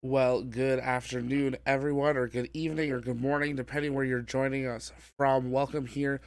Well, good afternoon, everyone, or good evening, or good morning, depending where you're joining us from. Welcome here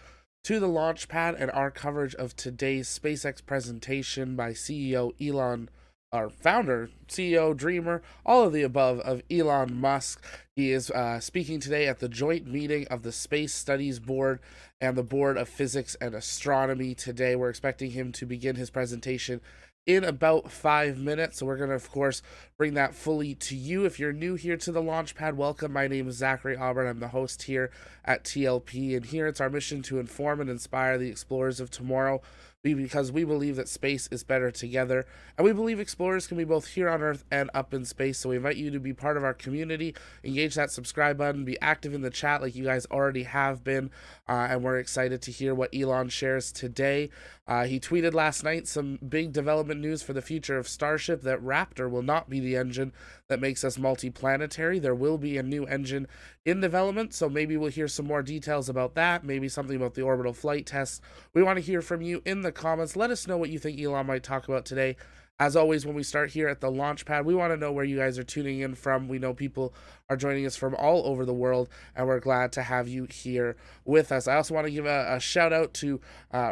to the Launchpad and our coverage of today's SpaceX presentation by CEO Elon, our founder, CEO, dreamer, all of the above of Elon Musk. He is speaking today at the joint meeting of the Space Studies Board and the Board of Physics and Astronomy. Today, we're expecting him to begin his presentation in about 5 minutes. So we're going to, of course, bring that fully to you. If you're new here to the Launchpad, welcome. My name is Zachary Auburn. I'm the host here at TLP, and here it's our mission to inform and inspire the explorers of tomorrow. Because we believe that space is better together, and we believe explorers can be both here on Earth and up in space. So we invite you to be part of our community, engage that subscribe button, be active in the chat like you guys already have been, and we're excited to hear what Elon shares today. He tweeted last night some big development news for the future of Starship, that Raptor will not be the engine that makes us multiplanetary. There will be a new engine in development, so maybe we'll hear some more details about that, maybe something about the orbital flight tests. We want to hear from you in the comments. Let us know what you think Elon might talk about today. As always, when we start here at the Launchpad, we want to know where you guys are tuning in from. We know people are joining us from all over the world, and we're glad to have you here with us. I also want to give a shout out to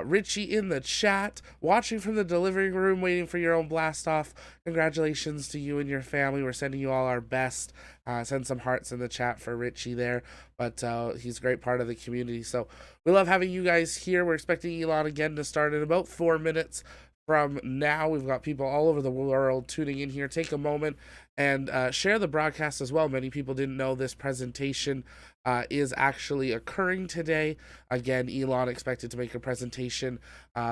Richie in the chat, watching from the delivery room, waiting for your own blast off. Congratulations to you and your family. We're sending you all our best. Send some hearts in the chat for Richie there, but he's a great part of the community. So we love having you guys here. We're expecting Elon again to start in about 4 minutes from now. We've got people all over the world tuning in here. Take a moment and share the broadcast as well. Many people didn't know this presentation is actually occurring today. Again, Elon expected to make a presentation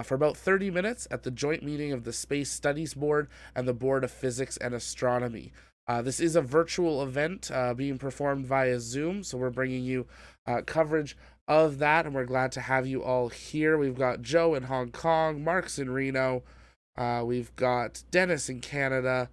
for about 30 minutes at the joint meeting of the Space Studies Board and the Board of Physics and Astronomy. This is a virtual event being performed via Zoom, so we're bringing you coverage of that, and we're glad to have you all here. We've got Joe in Hong Kong, Mark's in Reno, we've got Dennis in Canada,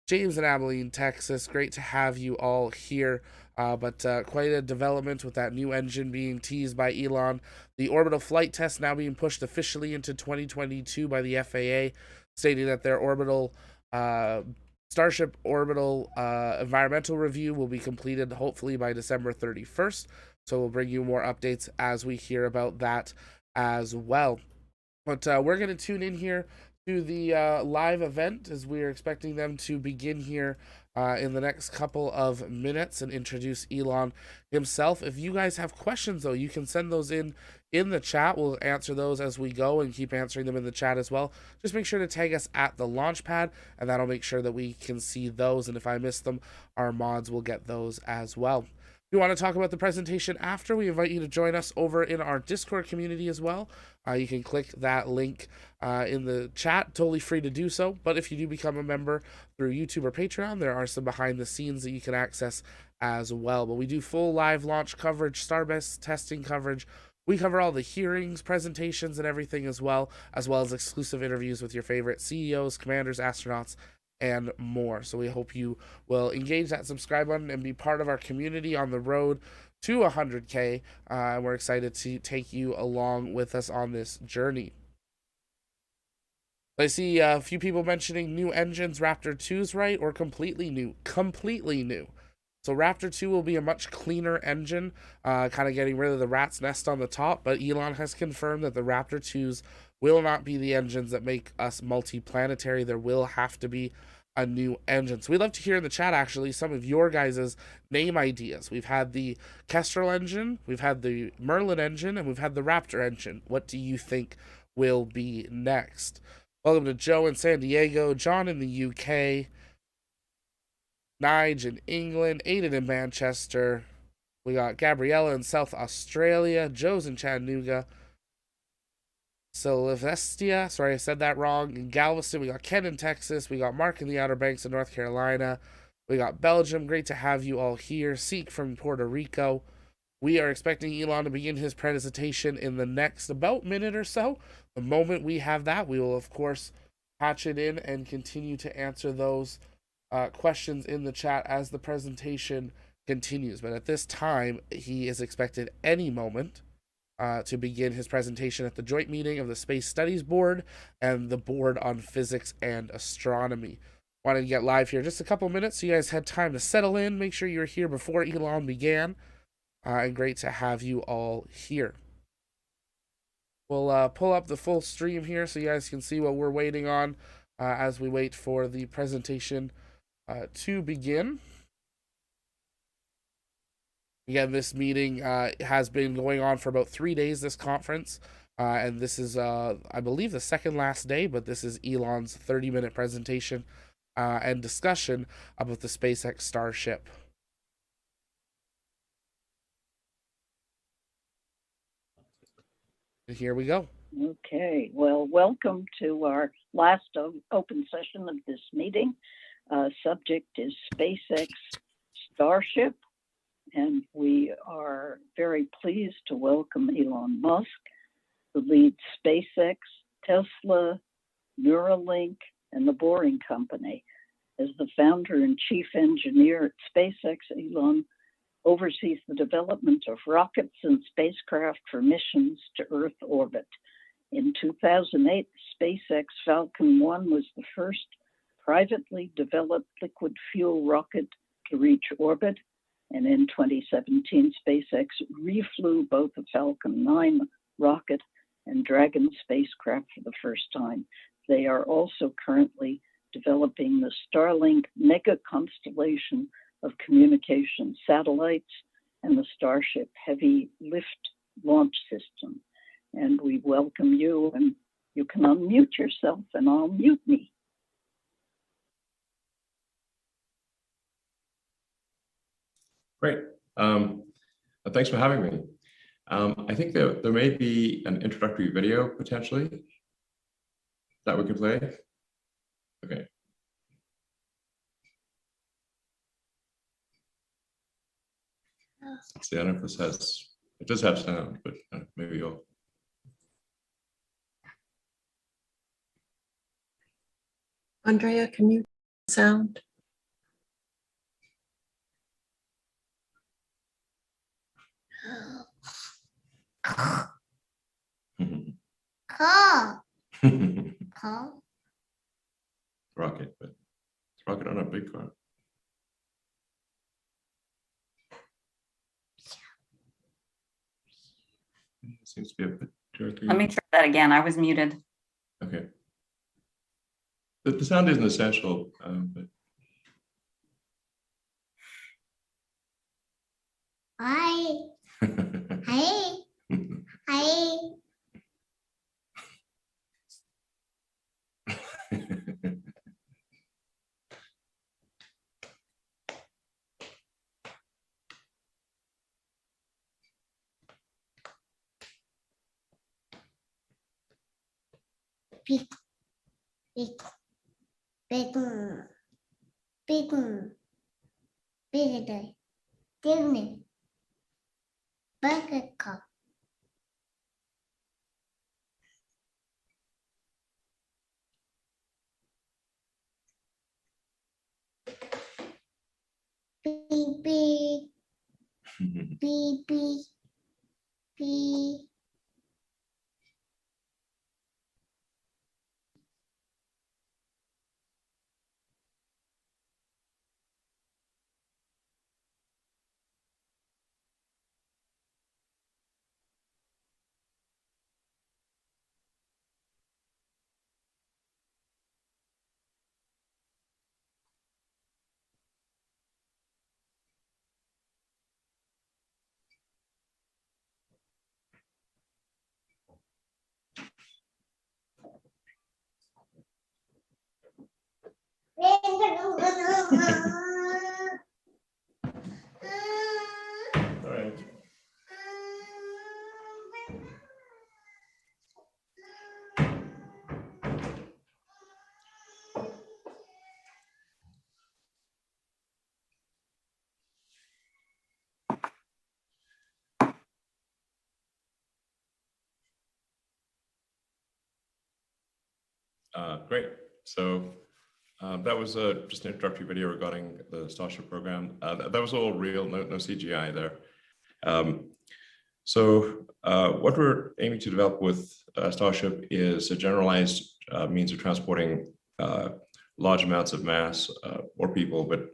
James in Abilene, Texas. Great to have you all here. But quite a development with that new engine being teased by Elon. The orbital flight test now being pushed officially into 2022 by the FAA, stating that their Starship orbital environmental review will be completed hopefully by December 31st. So we'll bring you more updates as we hear about that as well. But we're going to tune in here to the live event, as we are expecting them to begin here in the next couple of minutes and introduce Elon himself. If you guys have questions, though, you can send those in the chat. We'll answer those as we go and keep answering them in the chat as well. Just make sure to tag us at the Launchpad, and that'll make sure that we can see those. And if I miss them, our mods will get those as well. If you want to talk about the presentation after, we invite you to join us over in our Discord community as well. You can click that link in the chat, totally free to do so. But if you do become a member through YouTube or Patreon, there are some behind the scenes that you can access as well. But we do full live launch coverage, Starbase testing coverage. We cover all the hearings, presentations, and everything as well as exclusive interviews with your favorite CEOs, commanders, astronauts, and more. So we hope you will engage that subscribe button and be part of our community on the road to 100K. And we're excited to take you along with us on this journey. I see a few people mentioning new engines. Raptor 2's right, or completely new. Completely new. So Raptor 2 will be a much cleaner engine, kind of getting rid of the rat's nest on the top. But Elon has confirmed that the Raptor 2's will not be the engines that make us multiplanetary. There will have to be a new engine. So we'd love to hear in the chat, actually, some of your guys' name ideas. We've had the Kestrel engine, we've had the Merlin engine, and we've had the Raptor engine. What do you think will be next? Welcome to Joe in San Diego, John in the UK, Nige in England, Aiden in Manchester. We got Gabriella in South Australia, Joe's in Chattanooga, Sylvestia, sorry I said that wrong, in Galveston. We got Ken in Texas, we got Mark in the Outer Banks of North Carolina, we got Belgium. Great to have you all here. Seek from Puerto Rico. We are expecting Elon to begin his presentation in the next about minute or so. The moment we have that, we will of course patch it in and continue to answer those questions in the chat as the presentation continues. But at this time, he is expected any moment to begin his presentation at the joint meeting of the Space Studies Board and the Board on Physics and Astronomy. Wanted to get live here just a couple minutes so you guys had time to settle in, make sure you were here before Elon began, and great to have you all here. We'll pull up the full stream here so you guys can see what we're waiting on as we wait for the presentation to begin. Again, this meeting has been going on for about 3 days, this conference. And this is, I believe, the second last day, but this is Elon's 30-minute presentation and discussion about the SpaceX Starship. And here we go. Okay, well, welcome to our last open session of this meeting. Subject is SpaceX Starship, and we are very pleased to welcome Elon Musk, who leads SpaceX, Tesla, Neuralink, and the Boring Company. As the founder and chief engineer at SpaceX, Elon oversees the development of rockets and spacecraft for missions to Earth orbit. In 2008, SpaceX Falcon 1 was the first privately developed liquid fuel rocket to reach orbit. And in 2017, SpaceX reflew both the Falcon 9 rocket and Dragon spacecraft for the first time. They are also currently developing the Starlink mega constellation of communication satellites and the Starship heavy lift launch system. And we welcome you, and you can unmute yourself and I'll mute me. Great. Thanks for having me. I think there may be an introductory video potentially that we could play. Okay. See, I don't know if this has, it does have sound, but maybe you'll. Andrea, can you sound? Rocket, but it's rocket on a big car. It seems to be a bit jerky. Let me try that again. I was muted. Okay. The sound isn't essential, but. Hi. Hi. Hi. Big, big, big, big, big day, big, bucket cup. Beep, beep, beep, beep, beep. All right. Great. So that was just an introductory video regarding the Starship program. That was all real, no CGI there. What we're aiming to develop with Starship is a generalized means of transporting large amounts of mass or people, but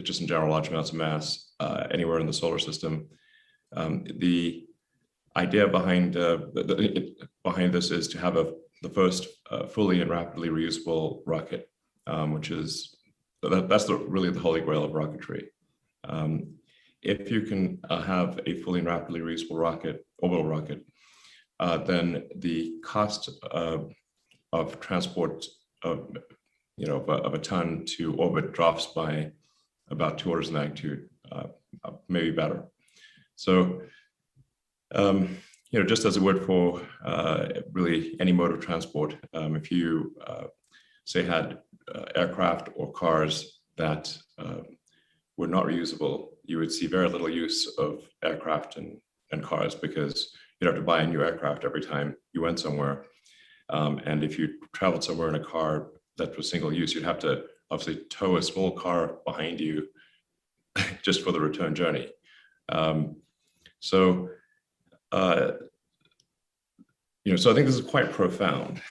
just in general, large amounts of mass anywhere in the solar system. The idea behind behind this is to have the first fully and rapidly reusable rocket, which is that's really the holy grail of rocketry. If you can have a fully and rapidly reusable rocket, orbital rocket, then the cost of transport of a ton to orbit drops by about 2 orders of magnitude, maybe better. So, just as it would for really any mode of transport, if you say had aircraft or cars that were not reusable, you would see very little use of aircraft and cars, because you'd have to buy a new aircraft every time you went somewhere. And if you traveled somewhere in a car that was single use, you'd have to obviously tow a small car behind you just for the return journey. So I think this is quite profound.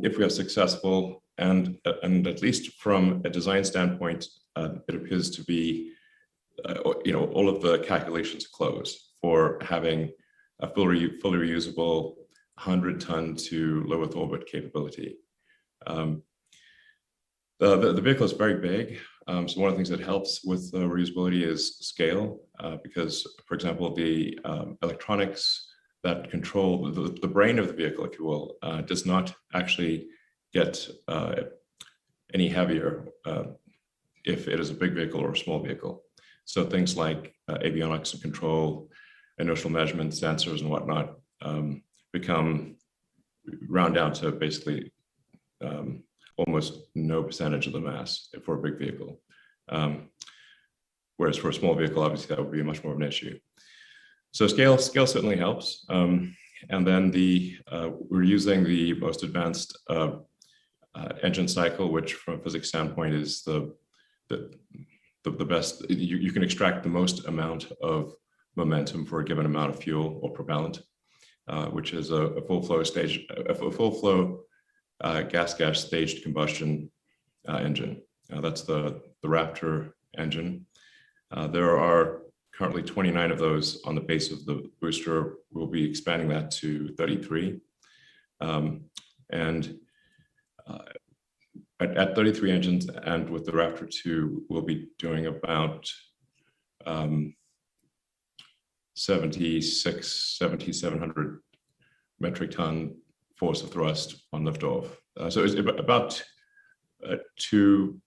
If we are successful, and at least from a design standpoint, it appears to be, all of the calculations close for having a fully reusable 100-ton to low Earth orbit capability. The vehicle is very big. So one of the things that helps with reusability is scale, because, for example, the electronics that control the brain of the vehicle, if you will, does not actually get any heavier if it is a big vehicle or a small vehicle. So things like avionics and control, inertial measurement sensors and whatnot become round down to basically almost no percentage of the mass for a big vehicle. Whereas for a small vehicle, obviously that would be much more of an issue. So scale certainly helps. And then we're using the most advanced engine cycle, which from a physics standpoint is the best. You can extract the most amount of momentum for a given amount of fuel or propellant, which is a full flow gas staged combustion engine. That's the Raptor engine. There are currently 29 of those on the base of the booster. We'll be expanding that to 33. And at 33 engines, and with the Raptor 2, we'll be doing about 7,700 metric ton force of thrust on liftoff. So it's about 2.2,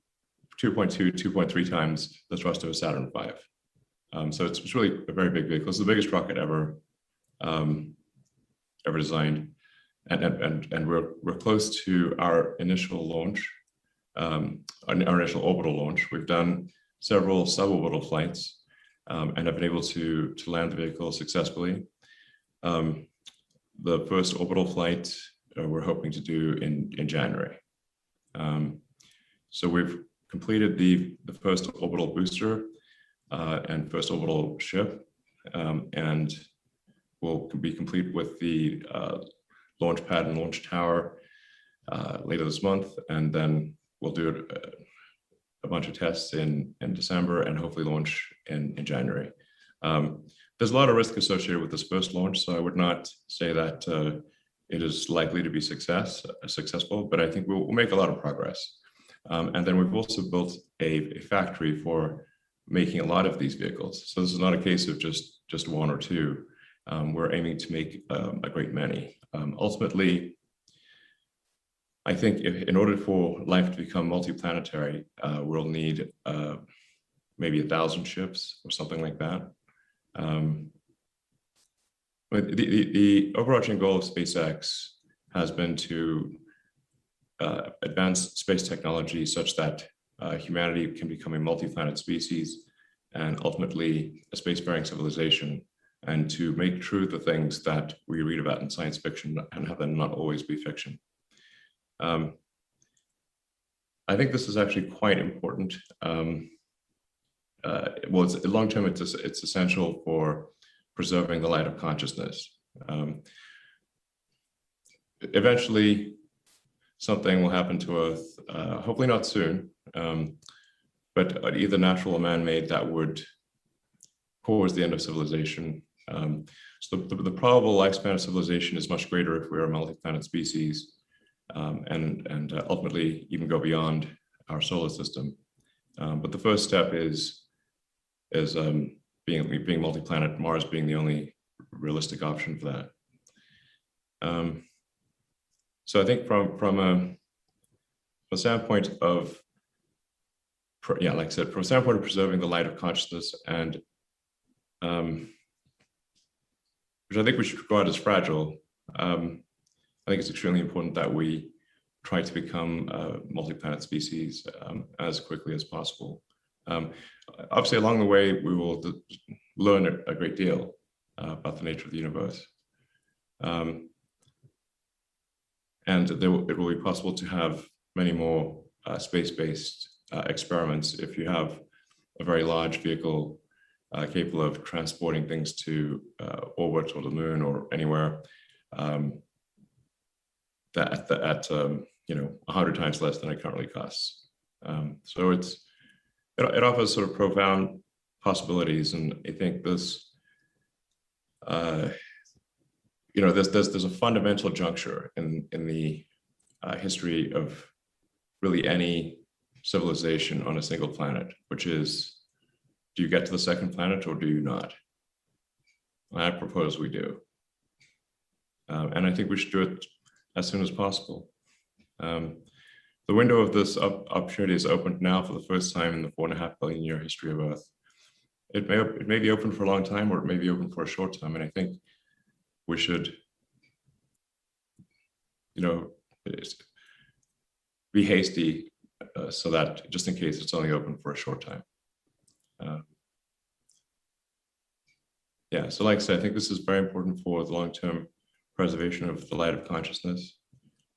2.3 times the thrust of a Saturn V. So it's really a very big vehicle. It's the biggest rocket ever designed, and we're close to our initial launch, our initial orbital launch. We've done several suborbital flights and have been able to land the vehicle successfully. The first orbital flight we're hoping to do in January. So we've completed the first orbital booster and first orbital ship, and we'll be complete with the launch pad and launch tower later this month, and then we'll do a bunch of tests in December and hopefully launch in January. There's a lot of risk associated with this first launch, so I would not say that it is likely to be successful, but I think we'll make a lot of progress. And then we've also built a factory for making a lot of these vehicles. So this is not a case of just one or two. We're aiming to make a great many. Ultimately, I think in order for life to become multiplanetary, we'll need maybe 1,000 ships or something like that. But the overarching goal of SpaceX has been to advance space technology such that humanity can become a multi-planet species and ultimately a spacefaring civilization, and to make true the things that we read about in science fiction and have them not always be fiction. I think this is actually quite important. Well, long term, it's essential for preserving the light of consciousness. Eventually, something will happen to Earth, hopefully not soon, but either natural or man-made, that would cause the end of civilization. So the probable lifespan of civilization is much greater if we are a multi-planet species, and ultimately even go beyond our solar system. But the first step is being multi-planet, Mars being the only realistic option for that. So I think from a standpoint of, yeah, like I said, from a standpoint of preserving the light of consciousness, and which I think we should regard as fragile, I think it's extremely important that we try to become a multi-planet species as quickly as possible. Obviously, along the way, we will learn a great deal about the nature of the universe. And it will be possible to have many more space-based experiments if you have a very large vehicle capable of transporting things to orbit or the moon or anywhere at 100 times less than it currently costs. So it offers sort of profound possibilities, and I think this, there's a fundamental juncture in the history of really any civilization on a single planet, which is, do you get to the second planet or do you not? I propose we do. And I think we should do it as soon as possible. The window of this opportunity is opened now for the first time in the 4.5 billion year history of Earth. It may be open for a long time, or it may be open for a short time. And I think we should, be hasty so that just in case it's only open for a short time. Yeah, so like I said, I think this is very important for the long-term preservation of the light of consciousness.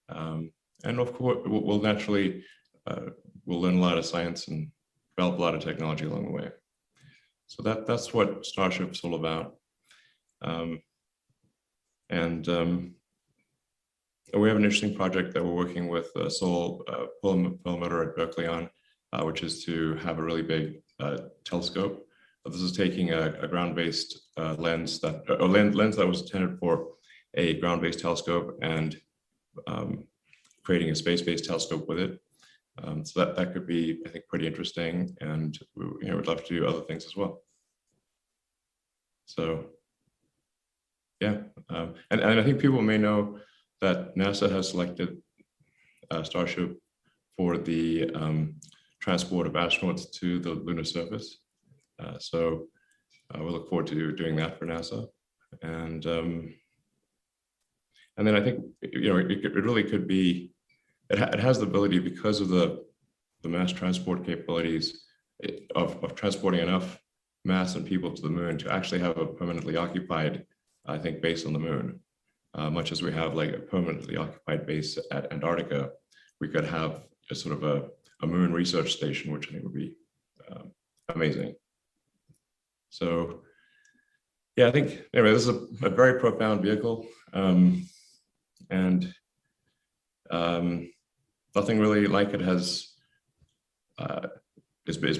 And of course, we'll naturally, we'll learn a lot of science and develop a lot of technology along the way. So that's what Starship's all about. We have an interesting project that we're working with Soul Perlmutter at Berkeley on, which is to have a really big telescope. This is taking a ground-based lens that was intended for a ground-based telescope and creating a space-based telescope with it. So that could be, I think, pretty interesting, and we'd love to do other things as well. So, yeah, and I think people may know that NASA has selected Starship for the transport of astronauts to the lunar surface. So we look forward to doing that for NASA, and then I think it really could be. It has the ability, because of the mass transport capabilities of transporting enough mass and people to the moon, to actually have a permanently occupied, I think, base on the moon. Much as we have like a permanently occupied base at Antarctica, we could have a sort of a moon research station, which I think would be amazing. So, yeah, I think anyway, this is a very profound vehicle, and nothing really like it is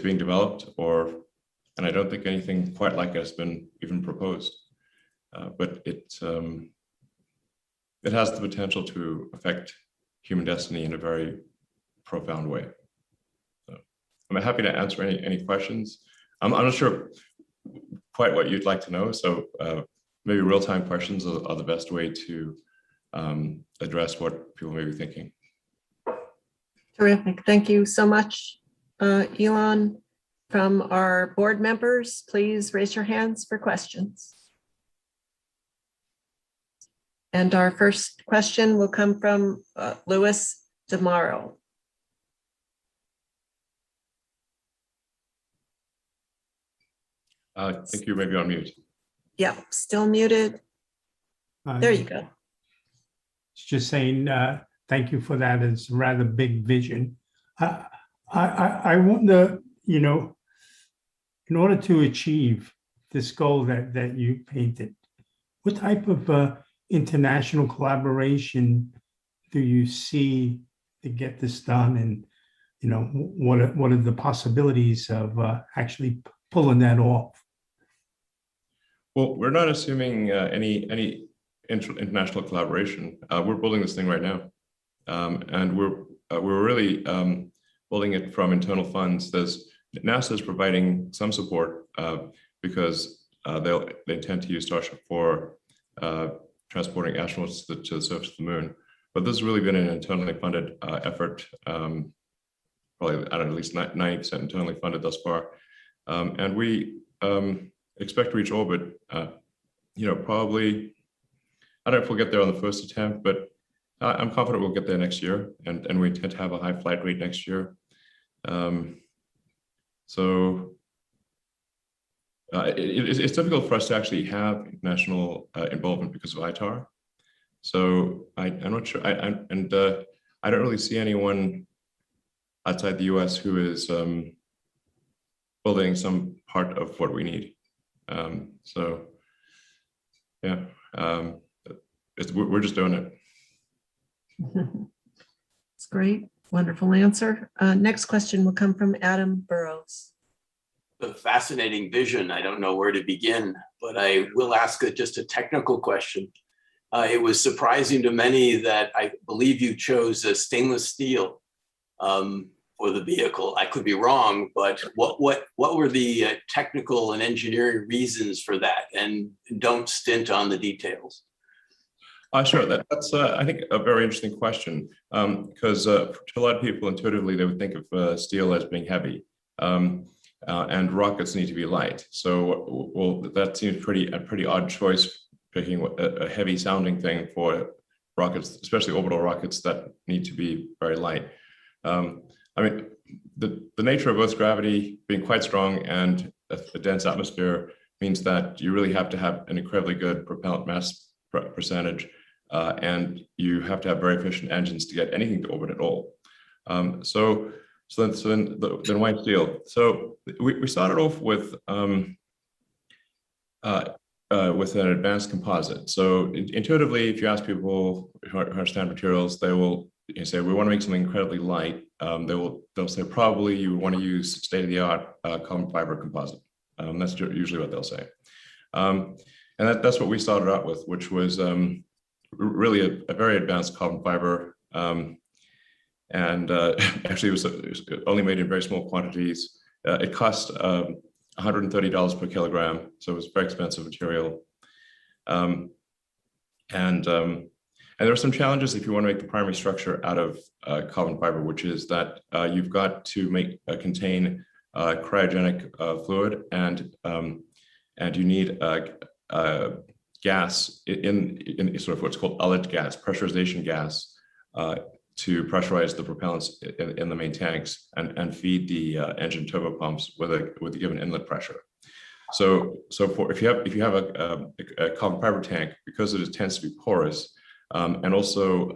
being developed, and I don't think anything quite like it has been even proposed. But it has the potential to affect human destiny in a very profound way. So I'm happy to answer any questions. I'm not sure quite what you'd like to know, so maybe real-time questions are the best way to address what people may be thinking. Terrific. Thank you so much, Elon. From our board members, please raise your hands for questions. And our first question will come from Louis DeMauro. I think you may be on mute. Yeah, still muted. There you go. It's just saying thank you for that. It's a rather big vision. I wonder, in order to achieve this goal that you painted, what type of international collaboration do you see get this done, and what are the possibilities of actually pulling that off? Well, we're not assuming any international collaboration. We're building this thing right now, and we're really building it from internal funds. NASA is providing some support because they intend to use Starship for transporting astronauts to the surface of the moon. But this has really been an internally funded effort. Probably, I don't know, at least 90% internally funded thus far, and we expect to reach orbit. Probably, I don't know if we'll get there on the first attempt, but I'm confident we'll get there next year, and we intend to have a high flight rate next year. It's difficult for us to actually have international involvement because of ITAR. So I'm not sure, I don't really see anyone outside the US who is building some part of what we need. Yeah, we're just doing it. It's great. Wonderful answer. Next question will come from Adam Burrows. A fascinating vision. I don't know where to begin, but I will ask just a technical question. It was surprising to many that I believe you chose a stainless steel for the vehicle. I could be wrong, but what were the technical and engineering reasons for that? And don't stint on the details. Sure, that's I think a very interesting question, because to a lot of people intuitively they would think of steel as being heavy, and rockets need to be light. So, well, that seems a pretty odd choice, picking a heavy sounding thing for rockets, especially orbital rockets that need to be very light. I mean, the nature of Earth's gravity being quite strong and a dense atmosphere means that you really have to have an incredibly good propellant mass percentage, and you have to have very efficient engines to get anything to orbit at all. So then why steel? So we started off with an advanced composite. So intuitively, if you ask people who understand materials, they will say we want to make something incredibly light. They'll say probably you want to use state-of-the-art carbon fiber composite. That's usually what they'll say, and that's what we started out with, which was really a very advanced carbon fiber, and actually it was only made in very small quantities. It cost $130 per kilogram, so it was very expensive material. And there are some challenges if you want to make the primary structure out of carbon fiber, which is that you've got to contain cryogenic fluid, and you need gas in sort of what's called ullage gas, pressurization gas, to pressurize the propellants in the main tanks and feed the engine turbopumps with a given inlet pressure. So if you have a carbon fiber tank, because it tends to be porous, and also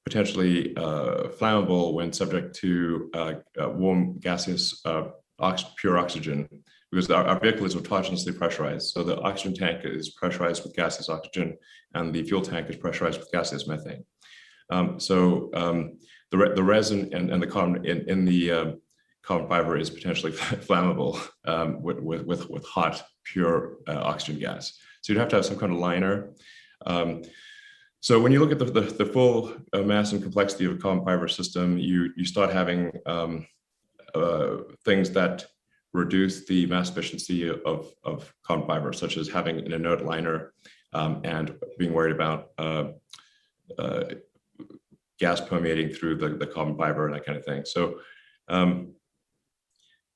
potentially flammable when subject to warm gaseous pure oxygen, because our vehicle is autogenously pressurized. So the oxygen tank is pressurized with gaseous oxygen, and the fuel tank is pressurized with gaseous methane. The resin and the carbon in the carbon fiber is potentially flammable with hot, pure oxygen gas. So you'd have to have some kind of liner. So when you look at the full mass and complexity of a carbon fiber system, you start having things that reduce the mass efficiency of carbon fiber, such as having an inert liner, and being worried about gas permeating through the carbon fiber and that kind of thing. So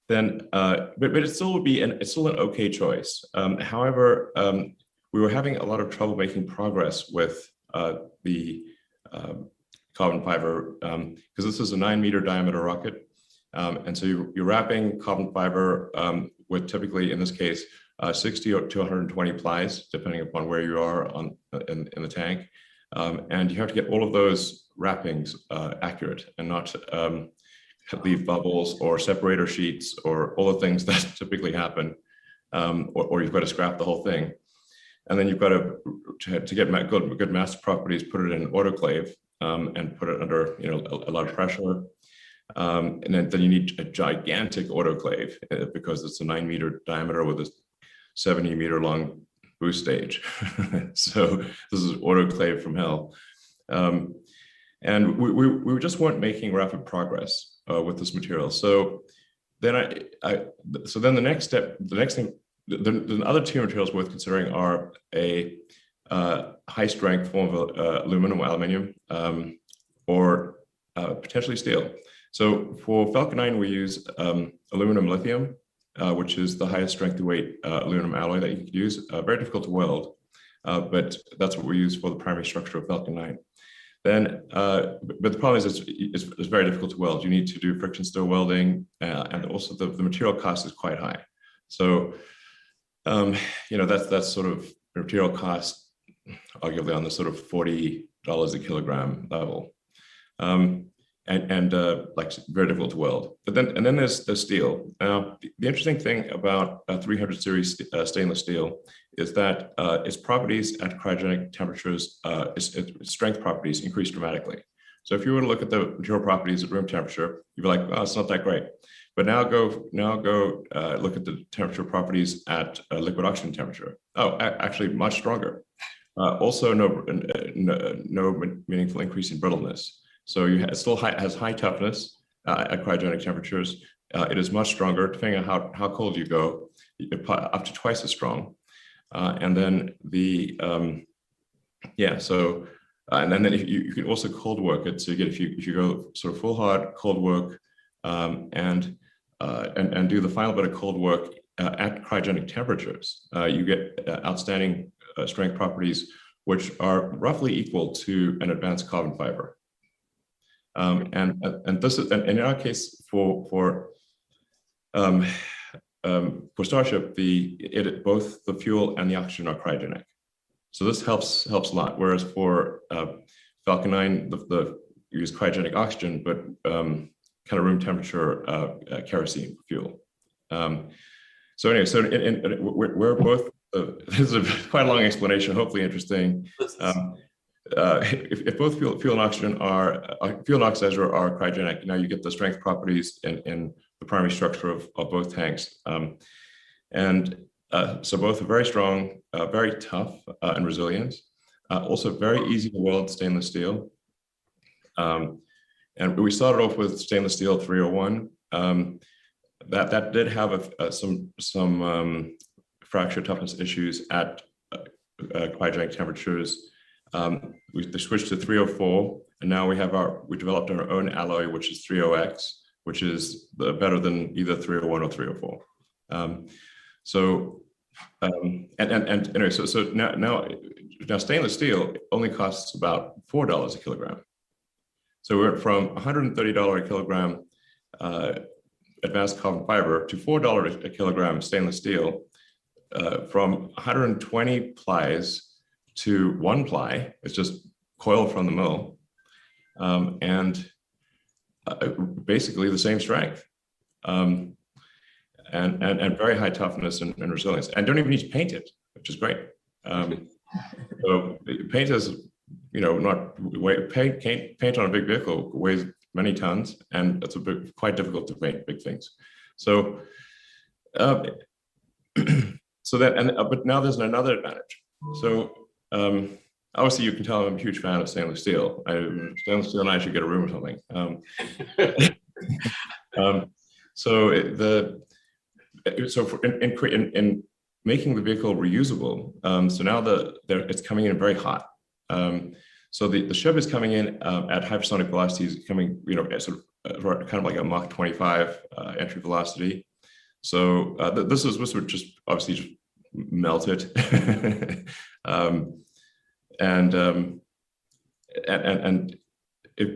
but it still would be it's still an okay choice. However, we were having a lot of trouble making progress with the carbon fiber, because this is a 9-meter diameter rocket. And so you're wrapping carbon fiber with, typically in this case, 60 to 120 plies, depending upon where you are in the tank. And you have to get all of those wrappings accurate and not leave bubbles or separator sheets or all the things that typically happen, or you've got to scrap the whole thing. And then you've got to get good mass properties, put it in an autoclave, and put it under a lot of pressure. And then you need a gigantic autoclave because it's a 9-meter diameter with a 70-meter long boost stage. So this is autoclave from hell. And we just weren't making rapid progress with this material. So then the next step, the other two materials worth considering are a high strength form of aluminum or aluminium, or potentially steel. So for Falcon 9, we use aluminum lithium, which is the highest strength to weight aluminum alloy that you can use. Very difficult to weld, but that's what we use for the primary structure of Falcon 9. Then, but the problem is it's very difficult to weld. You need to do friction stir welding, and also the material cost is quite high. So, that's sort of material cost, arguably on the sort of $40 a kilogram level, and like very difficult to weld. But then there's steel. Now, the interesting thing about 300 series stainless steel is that its properties at cryogenic temperatures, its strength properties increase dramatically. So if you were to look at the material properties at room temperature, you'd be like, oh, it's not that great. But now go look at the temperature properties at liquid oxygen temperature. Oh, actually much stronger. Also no meaningful increase in brittleness. So it still has high toughness at cryogenic temperatures. It is much stronger, depending on how cold you go, up to twice as strong. And then and then if you can also cold work it. So if you go sort of full hard cold work, and do the final bit of cold work at cryogenic temperatures, you get outstanding strength properties, which are roughly equal to an advanced carbon fiber. And this is, and in our case for Starship, both the fuel and the oxygen are cryogenic, so this helps a lot. Whereas for Falcon 9, you use cryogenic oxygen, but kind of room temperature kerosene fuel. So anyway, we're both. This is quite a long explanation. Hopefully interesting. If both fuel and oxygen fuel and oxidizer are cryogenic, now you get the strength properties in the primary structure of both tanks. So both are very strong, very tough and resilient, also very easy to weld stainless steel. And we started off with stainless steel 301. That did have some fracture toughness issues at cryogenic temperatures. We switched to 304, and now we developed our own alloy, which is 30X, which is better than either 301 or 304. Anyway, so now stainless steel only costs about $4 a kilogram. So we went from $130 a kilogram advanced carbon fiber to $4 a kilogram stainless steel, from 120 plies to 1 ply. It's just coil from the mill, and basically the same strength, and very high toughness and resilience. And don't even need to paint it, which is great. So paint is, paint on a big vehicle weighs many tons, and it's quite difficult to paint big things. So but now there's another advantage. So obviously you can tell I'm a huge fan of stainless steel. Stainless steel and I should get a room or something. In making the vehicle reusable, so now it's coming in very hot. So the ship is coming in at hypersonic velocities, coming sort of kind of like a Mach 25 entry velocity. So this would just obviously just melt it.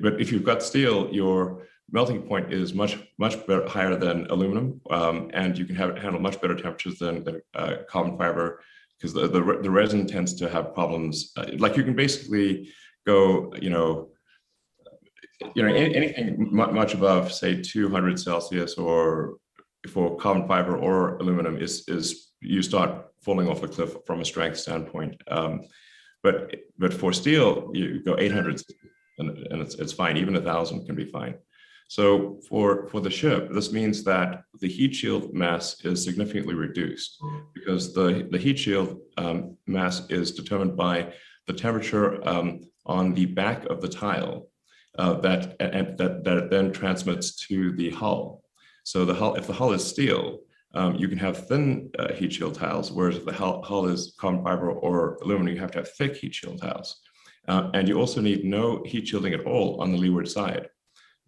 But if you've got steel, your melting point is much better, higher than aluminum, and you can handle much better temperatures than carbon fiber, because the resin tends to have problems. Like you can basically go, anything much above, say, 200 Celsius, or for carbon fiber or aluminum is you start falling off a cliff from a strength standpoint. But for steel, you go 800 and it's fine. Even 1,000 can be fine. So for the ship, this means that the heat shield mass is significantly reduced because the heat shield mass is determined by the temperature on the back of the tile that it then transmits to the hull. So the hull, if the hull is steel, you can have thin heat shield tiles, whereas if the hull is carbon fiber or aluminum, you have to have thick heat shield tiles. And you also need no heat shielding at all on the leeward side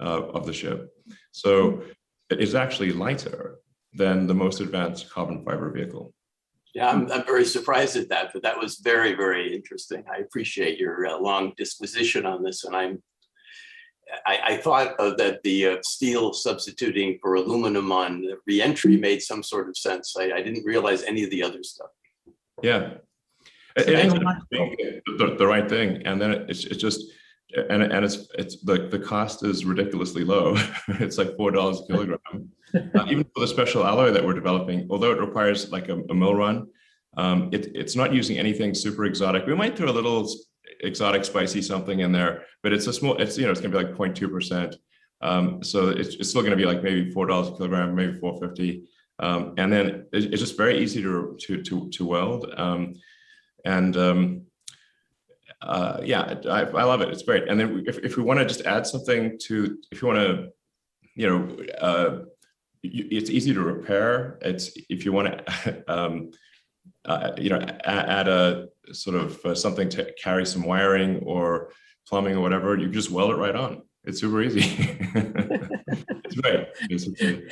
of the ship. So it is actually lighter than the most advanced carbon fiber vehicle. Yeah, I'm very surprised at that, but that was very, very interesting. I appreciate your long disquisition on this, and I thought that the steel substituting for aluminum on the reentry made some sort of sense. I didn't realize any of the other stuff. Yeah, it ends up being the right thing, and then it's just and it's the cost is ridiculously low. It's like $4 a kilogram. Even for the special alloy that we're developing, although it requires like a mill run, it's not using anything super exotic. We might throw a little exotic spicy something in there, but it's a small, it's it's gonna be like 0.2%. So it's still gonna be like maybe $4 a kilogram, maybe $4.50. And then it's just very easy to weld. Yeah, I love it. It's great. And then if we want to just add something to, if you want to, it's easy to repair. It's if you want to, add a sort of something to carry some wiring or plumbing or whatever, you can just weld it right on. It's super easy. It's great. Basically.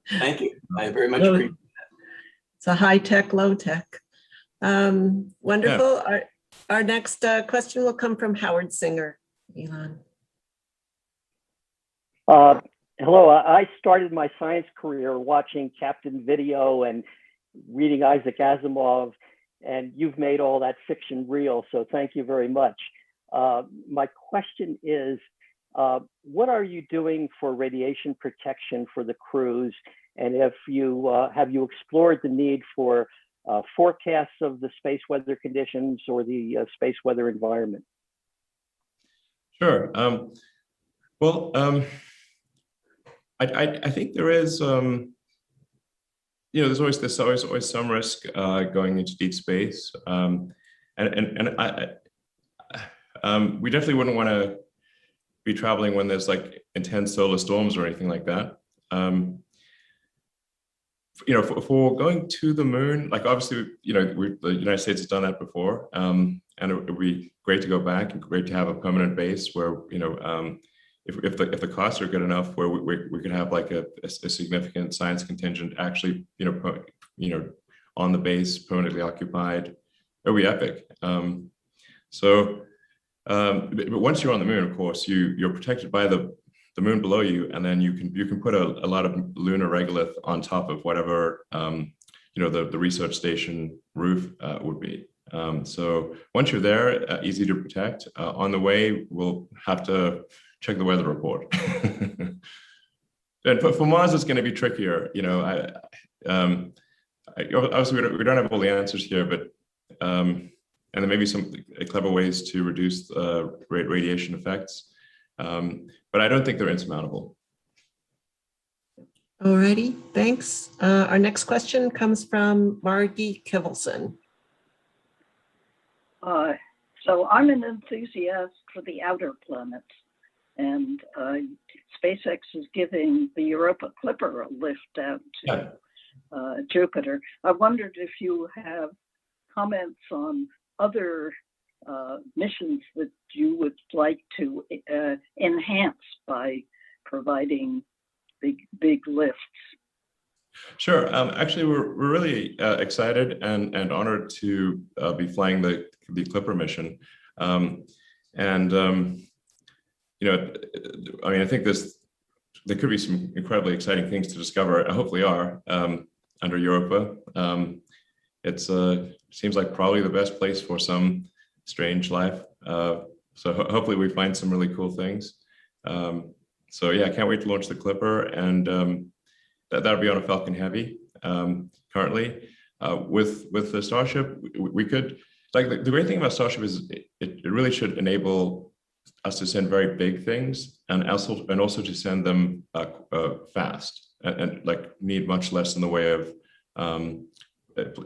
Thank you. I very much appreciate that. It's a high tech, low tech. Wonderful. Yeah. Our next question will come from Howard Singer. Elon. Hello. I started my science career watching Captain Video and reading Isaac Asimov, and you've made all that fiction real. So thank you very much. My question is, what are you doing for radiation protection for the crews? And if you have you explored the need for forecasts of the space weather conditions or the space weather environment? Sure. I think there is, there's always some risk going into deep space, and we definitely wouldn't want to be traveling when there's like intense solar storms or anything like that. For going to the moon, like obviously, the United States has done that before, and it would be great to go back and great to have a permanent base where, if the costs are good enough, where we could have like a significant science contingent actually, on the base, permanently occupied. It would be epic. But once you're on the moon, of course, you're protected by the moon below you, and then you can put a lot of lunar regolith on top of whatever the research station roof would be. So once you're there, easy to protect. On the way, we'll have to check the weather report. And for Mars, it's going to be trickier. Obviously we don't have all the answers here, but and there may be some clever ways to reduce radiation effects. But I don't think they're insurmountable. All righty, thanks. Our next question comes from Margie Kivelson. So I'm an enthusiast for the outer planets, and SpaceX is giving the Europa Clipper a lift out to Jupiter. I wondered if you have comments on other missions that you would like to enhance by providing big lifts. Sure. Actually, we're really excited and honored to be flying the Clipper mission. I think there could be some incredibly exciting things to discover, and hopefully are, under Europa. It seems like probably the best place for some strange life. So hopefully we find some really cool things. So yeah, I can't wait to launch the Clipper, and that'll be on a Falcon Heavy currently. With the Starship, we could, like, the great thing about Starship is it really should enable us to send very big things, and also to send them fast and like need much less in the way of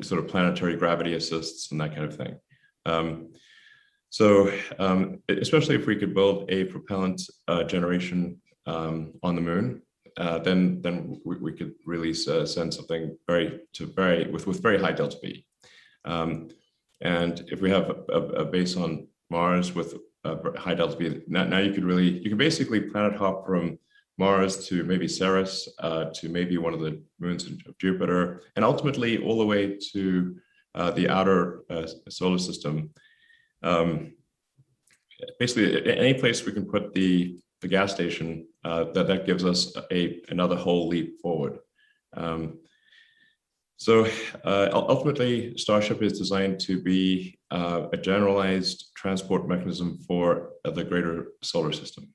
sort of planetary gravity assists and that kind of thing. Especially if we could build a propellant generation on the moon, then we could really send something with very high delta V. And if we have a base on Mars with high delta V, now you can basically planet hop from Mars to maybe Ceres, to maybe one of the moons of Jupiter, and ultimately all the way to the outer solar system. Basically, any place we can put the gas station, that gives us another whole leap forward. Ultimately, Starship is designed to be a generalized transport mechanism for the greater solar system.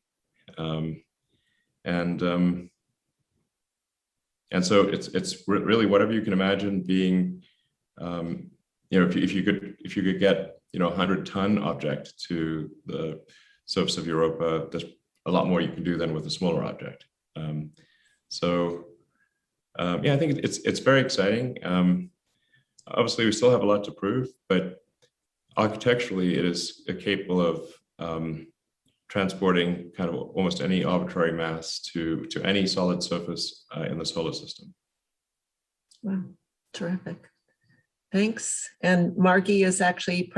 And so it's really whatever you can imagine being, if you could get, 100-ton object to the surface of Europa, there's a lot more you can do than with a smaller object. I think it's very exciting. Obviously, we still have a lot to prove, but architecturally, it is capable of transporting kind of almost any arbitrary mass to any solid surface in the solar system. Wow, terrific. Thanks. And Margie is actually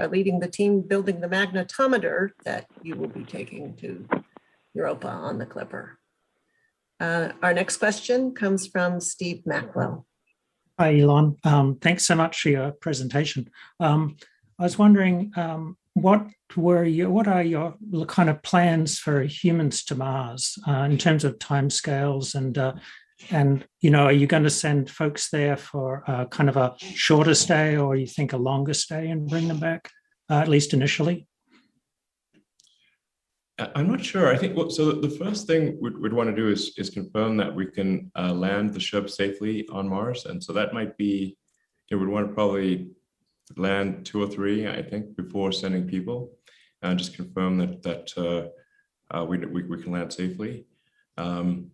leading the team building the magnetometer that you will be taking to Europa on the Clipper. Our next question comes from Steve Mackwell. Hi, Elon. Thanks so much for your presentation. I was wondering, what are your kind of plans for humans to Mars in terms of timescales, and are you going to send folks there for kind of a shorter stay, or you think a longer stay and bring them back, at least initially? I'm not sure. I think so. The first thing we'd want to do is confirm that we can land the ship safely on Mars, and so that might be, we'd want to probably land 2 or 3, I think, before sending people, and just confirm that we can land safely. And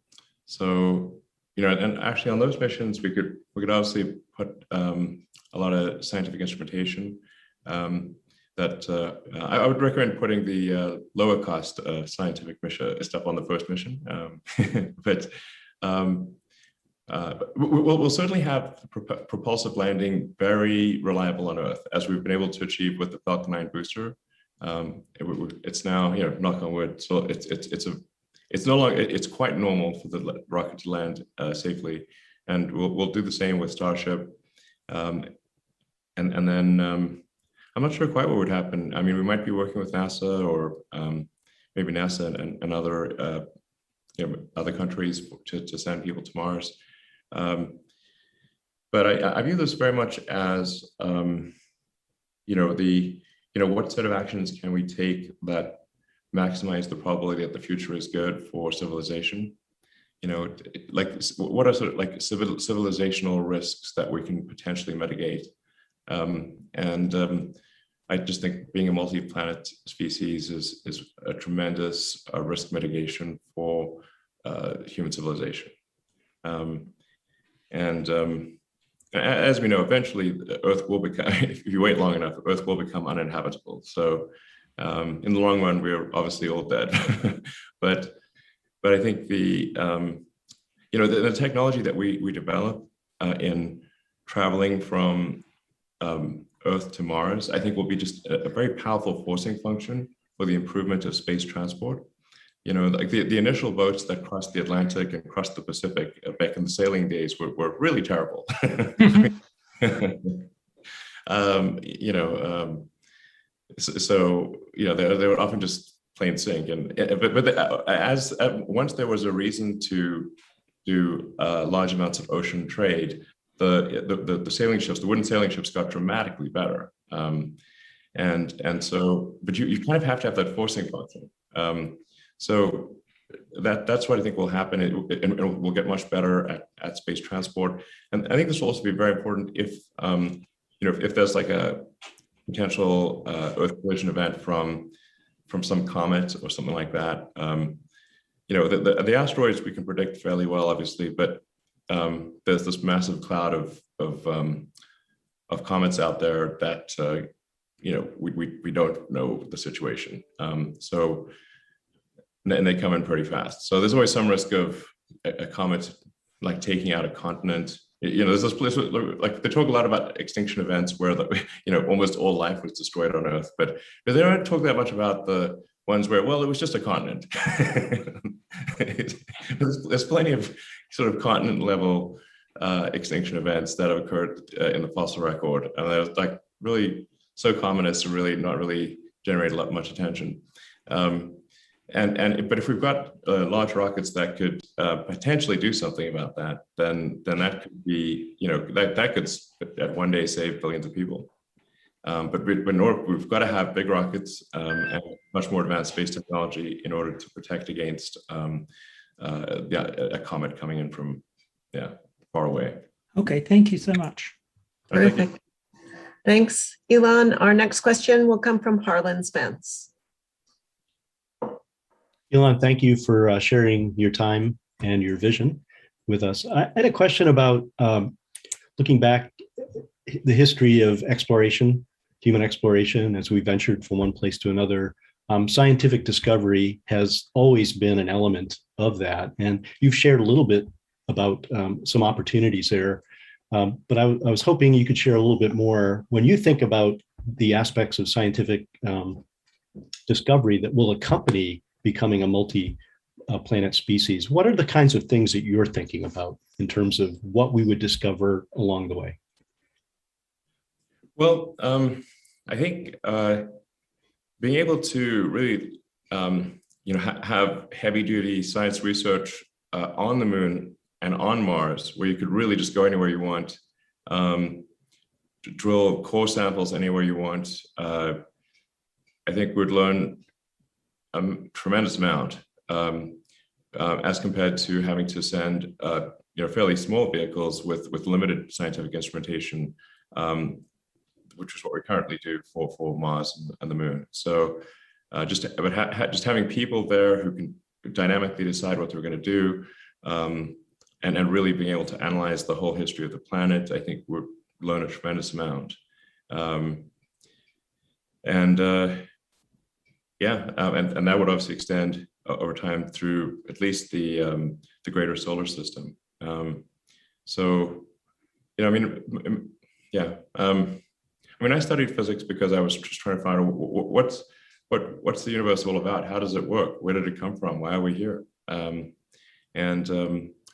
actually on those missions, we could obviously put a lot of scientific instrumentation. I would recommend putting the lower cost scientific mission stuff on the first mission, but we'll certainly have propulsive landing very reliable on Earth, as we've been able to achieve with the Falcon 9 booster. It's now, knock on wood, so it's no longer, it's quite normal for the rocket to land safely, and we'll do the same with Starship, and then. I'm not sure quite what would happen. I mean, we might be working with NASA, or maybe NASA and other other countries to send people to Mars. But I view this very much as what set of actions can we take that maximize the probability that the future is good for civilization? Like what are sort of like civilizational risks that we can potentially mitigate? I just think being a multi-planet species is a tremendous risk mitigation for human civilization. As we know, eventually Earth will become, if you wait long enough, Earth will become uninhabitable. So in the long run, we're obviously all dead. but I think the technology that we develop in traveling from Earth to Mars, I think will be just a very powerful forcing function for the improvement of space transport. Like the initial boats that crossed the Atlantic and crossed the Pacific back in the sailing days were really terrible. They would often just plain sink. Once there was a reason to do large amounts of ocean trade, the sailing ships, the wooden sailing ships, got dramatically better. But you kind of have to have that forcing function. So that's what I think will happen, and we'll get much better at space transport. And I think this will also be very important if there's like a potential Earth collision event from from some comet or something like that. You know, the asteroids we can predict fairly well, obviously, but there's this massive cloud of comets out there that you know, we don't know the situation. So, and they come in pretty fast. So there's always some risk of a comet like taking out a continent. You know, there's this place like they talk a lot about extinction events where you know, almost all life was destroyed on Earth, but they don't talk that much about the ones where, well, it was just a continent. There's plenty of sort of continent level extinction events that have occurred in the fossil record, and they're like really so common as to really not really generate much attention. But if we've got large rockets that could potentially do something about that, then that could be, you know, that could at one day save billions of people. But we've got to have big rockets and much more advanced space technology in order to protect against a comet coming in from far away. Okay, thank you so much. Terrific. Thanks, Elon. Our next question will come from Harlan Spence. Elon, thank you for sharing your time and your vision with us. I had a question about looking back the history of exploration, human exploration, as we ventured from one place to another. Scientific discovery has always been an element of that. And you've shared a little bit about some opportunities there. But I was hoping you could share a little bit more. When you think about the aspects of scientific discovery that will accompany becoming a multi-planet species, what are the kinds of things that you're thinking about in terms of what we would discover along the way? Well, I think being able to really, you know, have heavy-duty science research on the moon and on Mars, where you could really just go anywhere you want, drill core samples anywhere you want, I think we'd learn a tremendous amount as compared to having to send, you know, fairly small vehicles with limited scientific instrumentation, which is what we currently do for Mars and the Moon. So just having people there who can dynamically decide what they're going to do, and really being able to analyze the whole history of the planet, I think we'll learn a tremendous amount. And that would obviously extend over time through at least the greater solar system. So, you know, I mean, yeah. I mean, I studied physics because I was just trying to find out what's the universe all about? How does it work? Where did it come from? Why are we here? I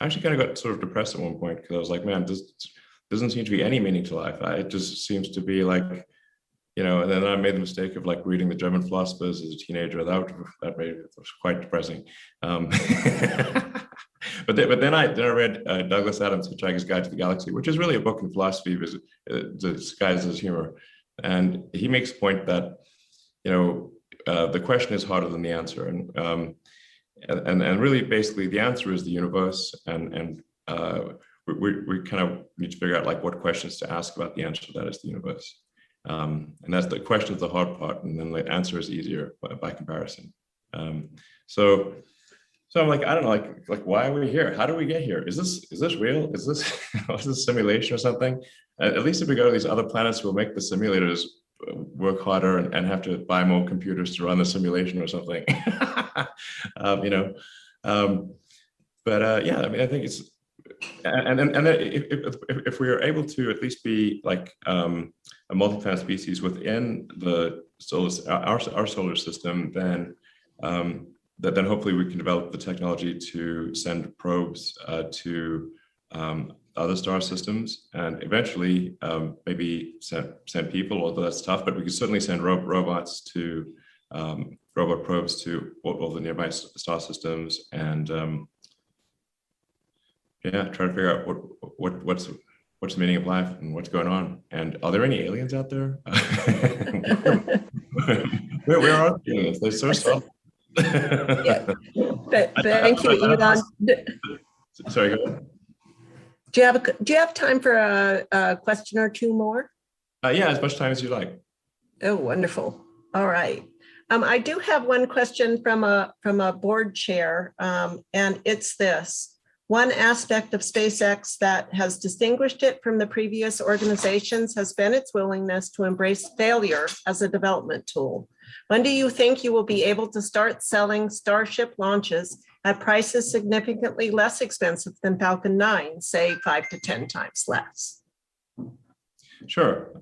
actually kind of got sort of depressed at one point because I was like, man, this doesn't seem to be any meaning to life. It just seems to be like, you know, and then I made the mistake of like reading the German philosophers as a teenager. That made it was quite depressing. But then I read Douglas Adams' Hitchhiker's Guide to the Galaxy, which is really a book in philosophy disguised as humor. And he makes a point that, you know, the question is harder than the answer. And really, basically, the answer is the universe. And we kind of need to figure out like what questions to ask about the answer to that is the universe. And that's the question is the hard part, and then the answer is easier by comparison. So I'm like, I don't know, like why are we here? How do we get here? Is this real? Is this is this simulation or something? At least if we go to these other planets, we'll make the simulators work harder and have to buy more computers to run the simulation or something. You know, yeah, I mean, I think it's and if we are able to at least be like a multi-planet species within the our solar system, then then hopefully we can develop the technology to send probes to other star systems, and eventually maybe send people, although that's tough, but we can certainly send robots to robot probes to all the nearby star systems, and yeah, try to figure out what's the meaning of life and what's going on, and are there any aliens out there? where are the aliens? They're so soft. Yeah. Thank you, Elon. Sorry, go ahead. Do you have time for a question or two more? Yeah, as much time as you like. Oh, wonderful. All right. I do have one question from a board chair, and it's this. One aspect of SpaceX that has distinguished it from the previous organizations has been its willingness to embrace failure as a development tool. When do you think you will be able to start selling Starship launches at prices significantly less expensive than Falcon 9, say 5 to 10 times less? Sure.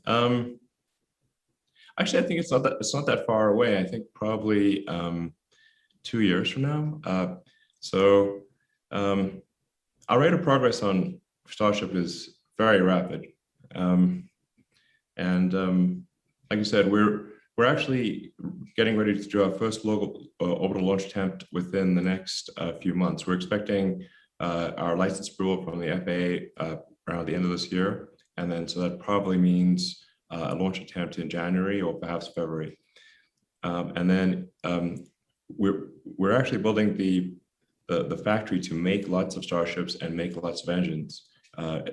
Actually, I think it's not that far away. I think probably 2 years from now. Our rate of progress on Starship is very rapid, and like you said, we're actually getting ready to do our first local orbital launch attempt within the next few months. We're expecting our license approval from the FAA around the end of this year, and then so that probably means a launch attempt in January or perhaps February, and then we're actually building the factory to make lots of Starships and make lots of engines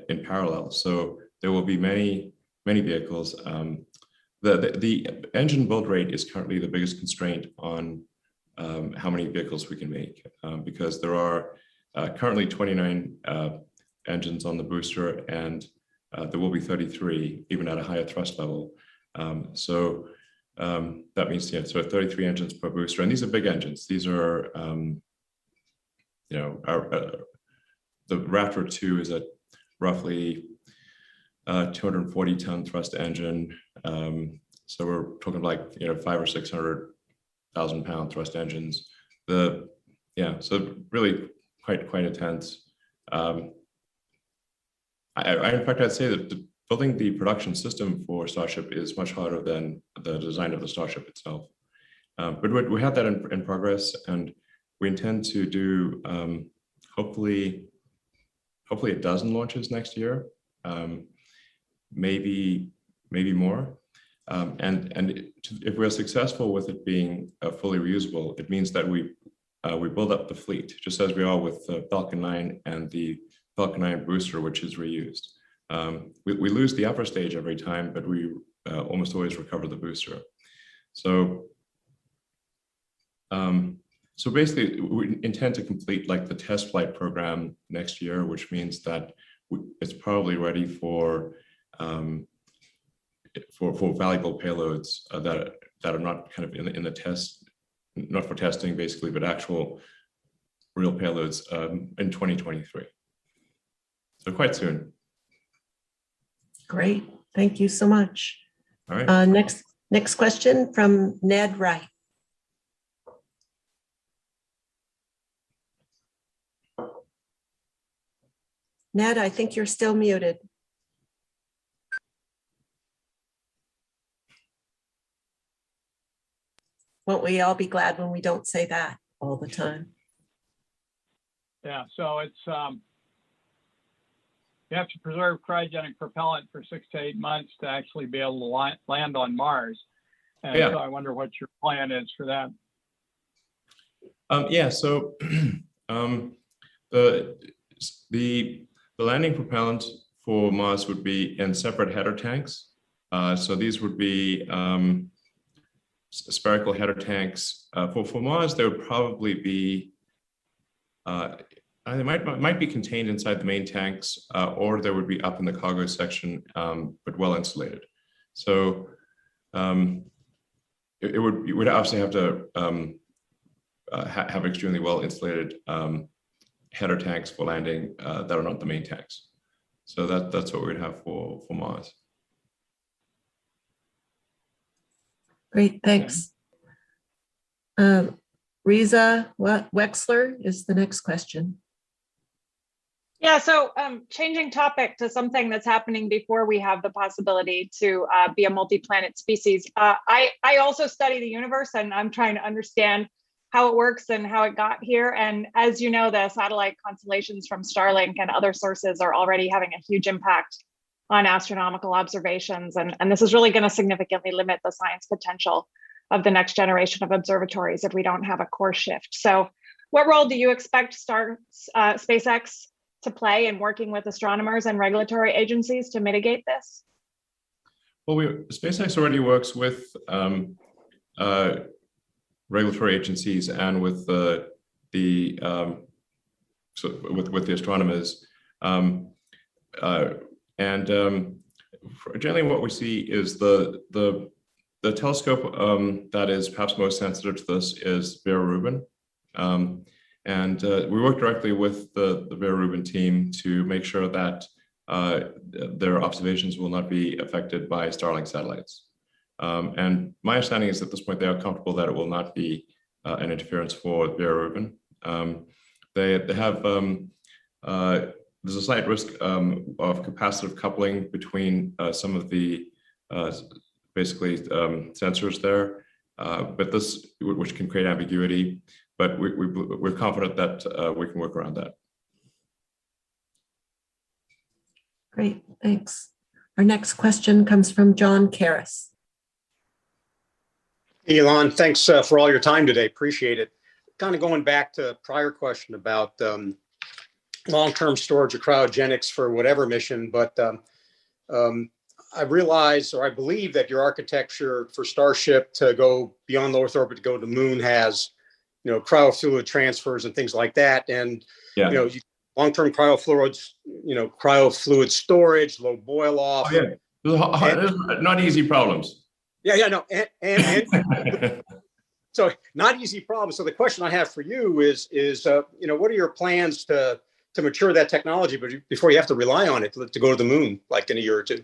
in parallel. So there will be many vehicles. The engine build rate is currently the biggest constraint on how many vehicles we can make, because there are currently 29 engines on the booster, and there will be 33 even at a higher thrust level. That means, yeah, so 33 engines per booster, and these are big engines. These are the Raptor 2 is a roughly 240-ton thrust engine. So we're talking like 500,000 or 600,000 pound thrust engines. So really quite intense. In fact, I'd say that building the production system for Starship is much harder than the design of the Starship itself. But we have that in progress, and we intend to do hopefully a dozen launches next year, maybe more. And if we're successful with it being fully reusable, it means that we build up the fleet, just as we are with the Falcon 9 and the Falcon 9 booster, which is reused. We lose the upper stage every time, but we almost always recover the booster. So basically, we intend to complete like the test flight program next year, which means that it's probably ready for valuable payloads that are not kind of in the test, not for testing basically, but actual real payloads in 2023. So quite soon. Great, thank you so much. All right. Next question from Ned Wright. Ned, I think you're still muted. Won't we all be glad when we don't say that all the time? Yeah, so it's you have to preserve cryogenic propellant for 6 to 8 months to actually be able to land on Mars. And so I wonder what your plan is for that. So the landing propellant for Mars would be in separate header tanks. So these would be spherical header tanks. For Mars, there would probably be, they might be contained inside the main tanks, or they would be up in the cargo section, but well insulated. So you would obviously have to have extremely well insulated header tanks for landing that are not the main tanks. So that's what we'd have for Mars. Great, thanks. Riza Wexler is the next question. Yeah, so changing topic to something that's happening before we have the possibility to be a multi-planet species. I also study the universe, and I'm trying to understand how it works and how it got here. And as you know, the satellite constellations from Starlink and other sources are already having a huge impact on astronomical observations. And this is really going to significantly limit the science potential of the next generation of observatories if we don't have a course shift. So what role do you expect SpaceX to play in working with astronomers and regulatory agencies to mitigate this? Well, SpaceX already works with regulatory agencies and with the astronomers. Generally what we see is the telescope that is perhaps most sensitive to this is Vera Rubin. We work directly with the Vera Rubin team to make sure that their observations will not be affected by Starlink satellites. And my understanding is at this point they are comfortable that it will not be an interference for Vera Rubin. They have there's a slight risk of capacitive coupling between some of the sensors there, but which can create ambiguity. But we're confident that we can work around that. Great, thanks. Our next question comes from John Karras. Elon, thanks for all your time today. Appreciate it. Kind of going back to a prior question about long-term storage or cryogenics for whatever mission, but I realize, or I believe that your architecture for Starship to go beyond low Earth orbit to go to the moon has, cryofluid transfers and things like that. And, long-term cryofluid storage, low boil off. Oh, yeah. Not easy problems. No. And so not easy problems. So the question I have for you is what are your plans to mature that technology, but before you have to rely on it to go to the moon, like in a year or two?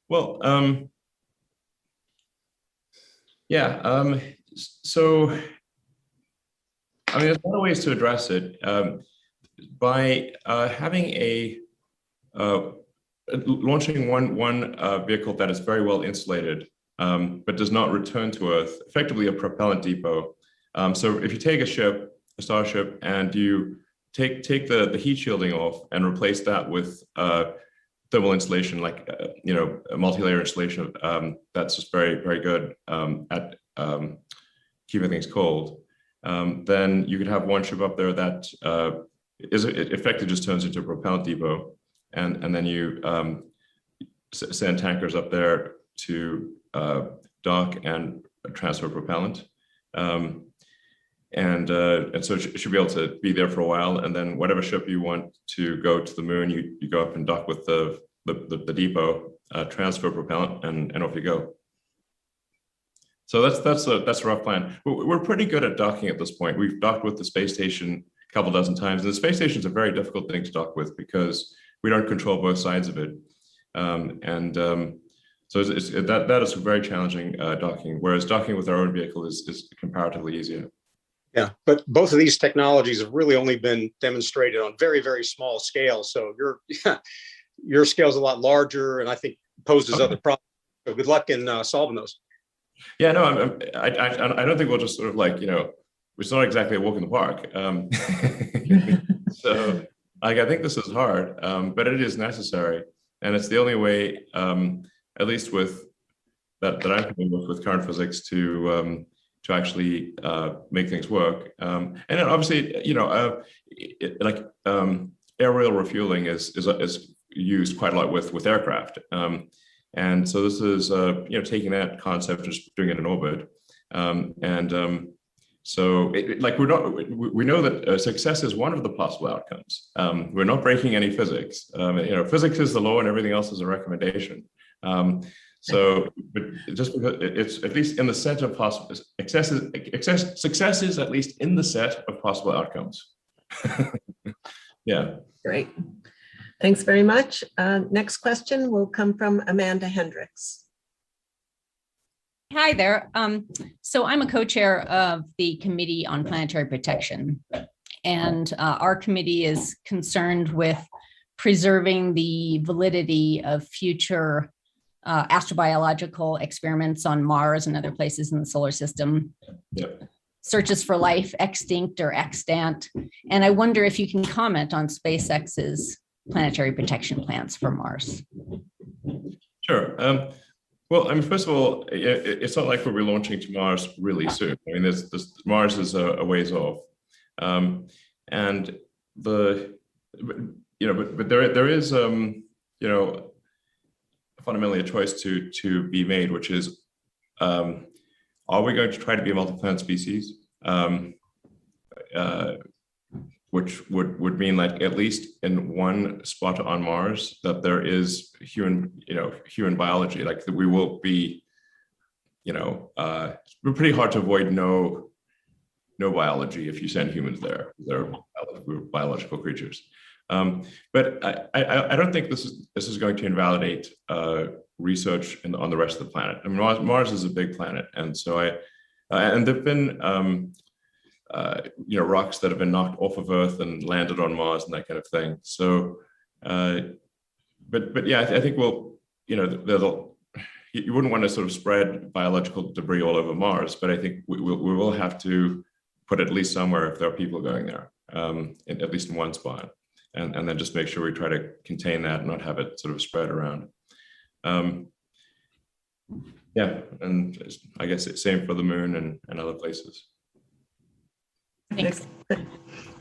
Well, so, there's a lot of ways to address it. By having launching one vehicle that is very well insulated, but does not return to Earth, effectively a propellant depot. So if you take a Starship, and you take the heat shielding off and replace that with thermal insulation, like a multi-layer insulation that's just very, very good at keeping things cold, then you could have one ship up there that it effectively just turns into a propellant depot, and then you send tankers up there to dock and transfer propellant. And so it should be able to be there for a while, and then whatever ship you want to go to the moon, you go up and dock with the depot, transfer propellant, and off you go. So that's a rough plan. We're pretty good at docking at this point. We've docked with the space station a couple dozen times, and the space station is a very difficult thing to dock with because we don't control both sides of it, so that is very challenging docking. Whereas docking with our own vehicle is comparatively easier. Yeah, but both of these technologies have really only been demonstrated on very, very small scale. So your scale is a lot larger, and I think poses other problems. So good luck in solving those. Yeah, no, I don't think we'll just sort of it's not exactly a walk in the park. So I think this is hard, but it is necessary, and it's the only way, at least with that I'm familiar with current physics, to actually make things work. And then obviously, aerial refueling is used quite a lot with aircraft. And so this is taking that concept and just doing it in orbit. So we know that success is one of the possible outcomes. We're not breaking any physics. Physics is the law and everything else is a recommendation. So, but just because it's at least in the set of possible success is at least in the set of possible outcomes. Yeah. Great. Thanks very much. Next question will come from Amanda Hendricks. Hi there. So I'm a co-chair of the Committee on Planetary Protection, and our committee is concerned with preserving the validity of future astrobiological experiments on Mars and other places in the solar system. Yep. Searches for life, extinct or extant. And I wonder if you can comment on SpaceX's planetary protection plans for Mars. Sure. Well, first of all, it's not like we'll be launching to Mars really soon. Mars is a ways off, and but there is fundamentally a choice to be made, which is are we going to try to be a multi-planet species? Which would mean like at least in one spot on Mars that there is human biology, like that we will be, we're pretty hard to avoid no biology if you send humans there. They're biological creatures. But I don't think this is going to invalidate research on the rest of the planet. I mean, Mars is a big planet, and so and there've been rocks that have been knocked off of Earth and landed on Mars and that kind of thing. So, but yeah, I think you wouldn't want to sort of spread biological debris all over Mars, but I think we will have to put at least somewhere if there are people going there, at least in one spot, and then just make sure we try to contain that and not have it sort of spread around. Yeah, and I guess it's same for the moon and other places. Thanks.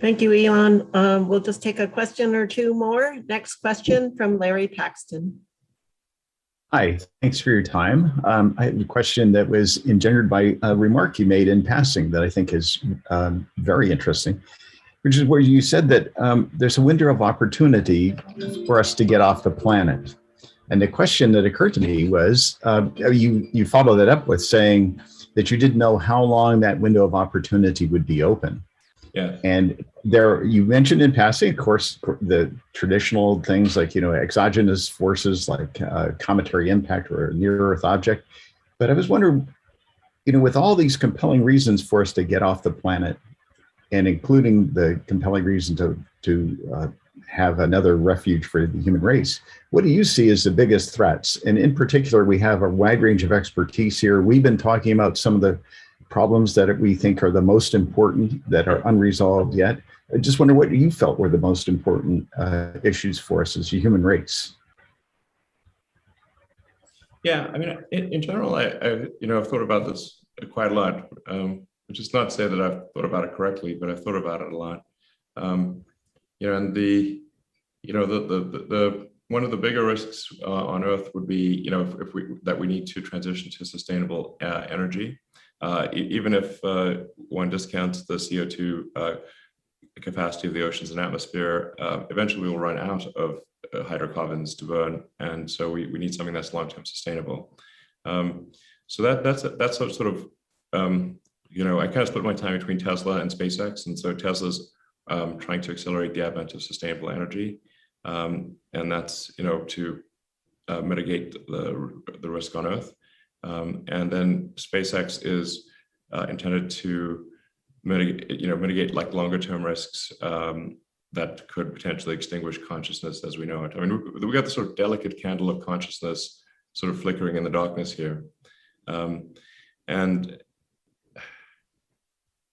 Thank you, Elon. We'll just take a question or two more. Next question from Larry Paxton. Hi, thanks for your time. I have a question that was engendered by a remark you made in passing that I think is very interesting, which is where you said that there's a window of opportunity for us to get off the planet. And the question that occurred to me was, you followed that up with saying that you didn't know how long that window of opportunity would be open. Yeah. And there, you mentioned in passing, of course, the traditional things like, exogenous forces like cometary impact or a near-Earth object. But I was wondering, with all these compelling reasons for us to get off the planet, and including the compelling reason to have another refuge for the human race, what do you see as the biggest threats? And in particular, we have a wide range of expertise here. We've been talking about some of the problems that we think are the most important that are unresolved yet. I just wonder what you felt were the most important issues for us as a human race. Yeah, I mean, in general, I've thought about this quite a lot, which is not to say that I've thought about it correctly, but I've thought about it a lot. And the one of the bigger risks on Earth would be, that we need to transition to sustainable energy. Even if one discounts the CO2 capacity of the oceans and atmosphere, eventually we will run out of hydrocarbons to burn, and so we need something that's long-term sustainable. So that's sort of I kind of split my time between Tesla and SpaceX, and so Tesla's trying to accelerate the advent of sustainable energy, and that's to mitigate the risk on Earth. And then SpaceX is intended to mitigate like longer term risks that could potentially extinguish consciousness as we know it. I mean, we got the sort of delicate candle of consciousness sort of flickering in the darkness here. And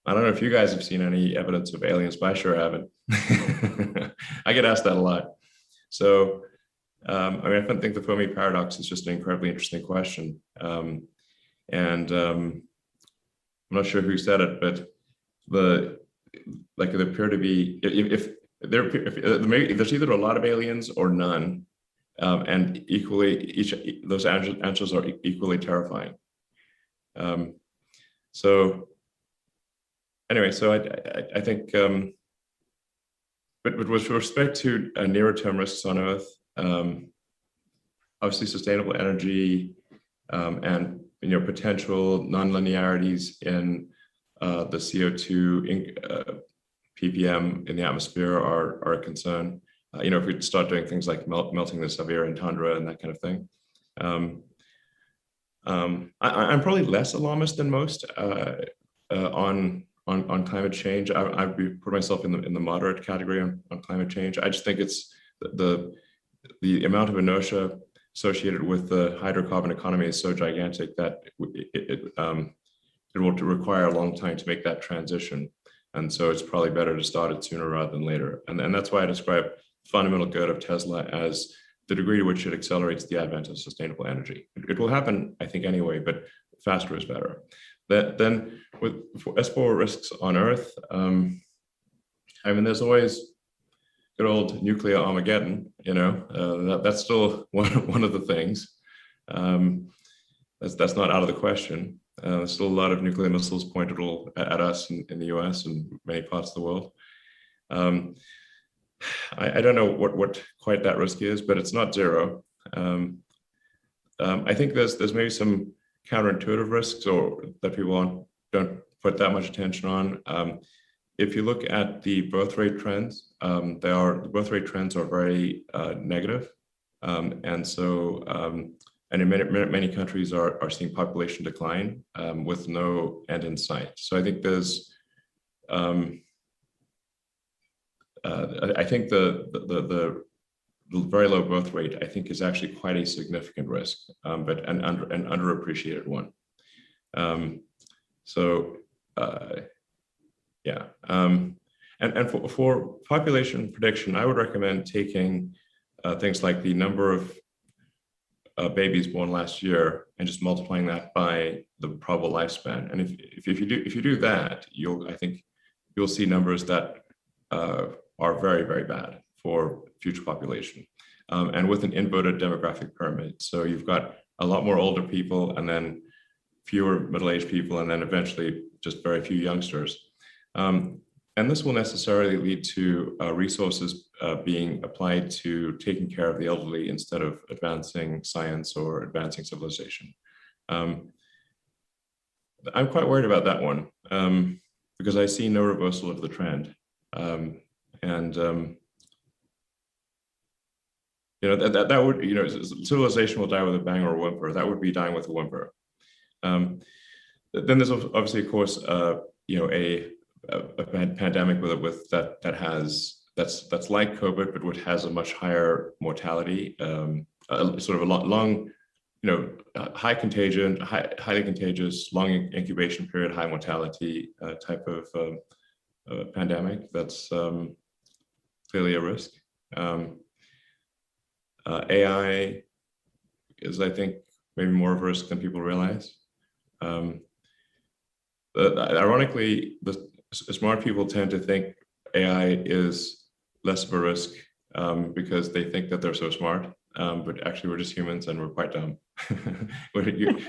I don't know if you guys have seen any evidence of aliens, but I sure haven't. I get asked that a lot. So, I mean, I think the Fermi paradox is just an incredibly interesting question. And I'm not sure who said it, but there appear to be, if there's either a lot of aliens or none, and equally, those answers are equally terrifying. So anyway, so I think, but with respect to nearer term risks on Earth, obviously sustainable energy and potential nonlinearities in the CO2 ppm in the atmosphere are a concern. If we start doing things like melting the Siberian tundra and that kind of thing. I'm probably less alarmist than most on climate change. I'd put myself in the moderate category on climate change. I just think it's the amount of inertia associated with the hydrocarbon economy is so gigantic that it will require a long time to make that transition. And so it's probably better to start it sooner rather than later. And that's why I describe the fundamental good of Tesla as the degree to which it accelerates the advent of sustainable energy. It will happen, I think, anyway, but faster is better. Then as for risks on Earth, I mean, there's always good old nuclear Armageddon, that's still one of the things. That's not out of the question. There's still a lot of nuclear missiles pointed at us in the US and many parts of the world. I don't know what quite that risk is, but it's not zero. I think there's maybe some counterintuitive risks or that people don't put that much attention on. If you look at the birth rate trends, the birth rate trends are very negative. And so, and in many countries are seeing population decline with no end in sight. So I think there's, I think the very low birth rate, I think, is actually quite a significant risk, but an underappreciated one. Yeah. And for population prediction, I would recommend taking things like the number of babies born last year and just multiplying that by the probable lifespan. And if you do that, I think you'll see numbers that are very, very bad for future population, and with an inverted demographic pyramid. So you've got a lot more older people and then fewer middle-aged people, and then eventually just very few youngsters. And this will necessarily lead to resources being applied to taking care of the elderly instead of advancing science or advancing civilization. I'm quite worried about that one because I see no reversal of the trend. You know, that would, you know, civilization will die with a bang or a whimper. That would be dying with a whimper. Then there's obviously, of course, you know, a pandemic that's like COVID, but which has a much higher mortality, sort of a long, you know, high contagion, highly contagious, long incubation period, high mortality type of pandemic. That's clearly a risk. AI is, I think, maybe more of a risk than people realize. Ironically, the smart people tend to think AI is less of a risk because they think that they're so smart, but actually we're just humans and we're quite dumb. It's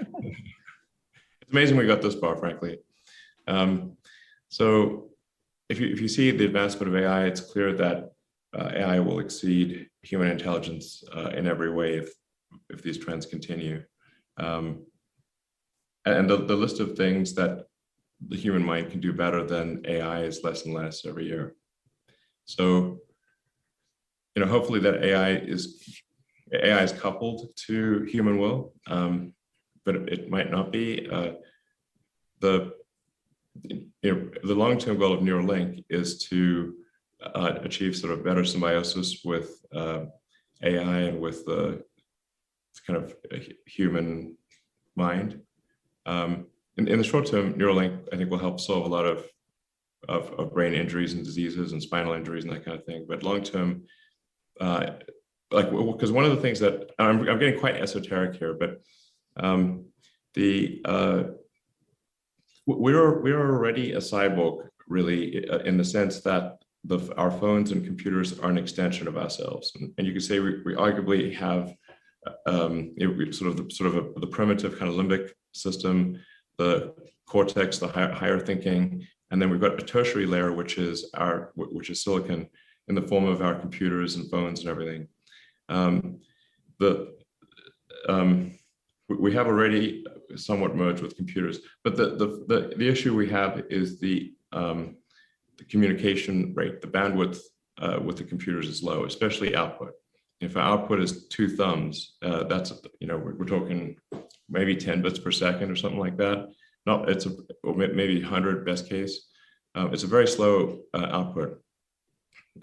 amazing we got this far, frankly. So if you see the advancement of AI, it's clear that AI will exceed human intelligence in every way if these trends continue. And the list of things that the human mind can do better than AI is less and less every year. So, you know, hopefully that AI is coupled to human will, but it might not be. The long-term goal of Neuralink is to achieve sort of better symbiosis with AI and with the kind of human mind. In the short term, Neuralink, I think, will help solve a lot of brain injuries and diseases and spinal injuries and that kind of thing. But long term, like, because one of the things that I'm getting quite esoteric here, but we're already a cyborg, really, in the sense that our phones and computers are an extension of ourselves, and you could say we arguably have the primitive kind of limbic system, the cortex, the higher thinking, and then we've got a tertiary layer, which is silicon in the form of our computers and phones and everything. We have already somewhat merged with computers, but the issue we have is the communication rate, the bandwidth with the computers is low, especially output. If our output is 2 thumbs, that's, you know, we're talking maybe 10 bits per second or something like that. Or maybe 100 best case. It's a very slow output.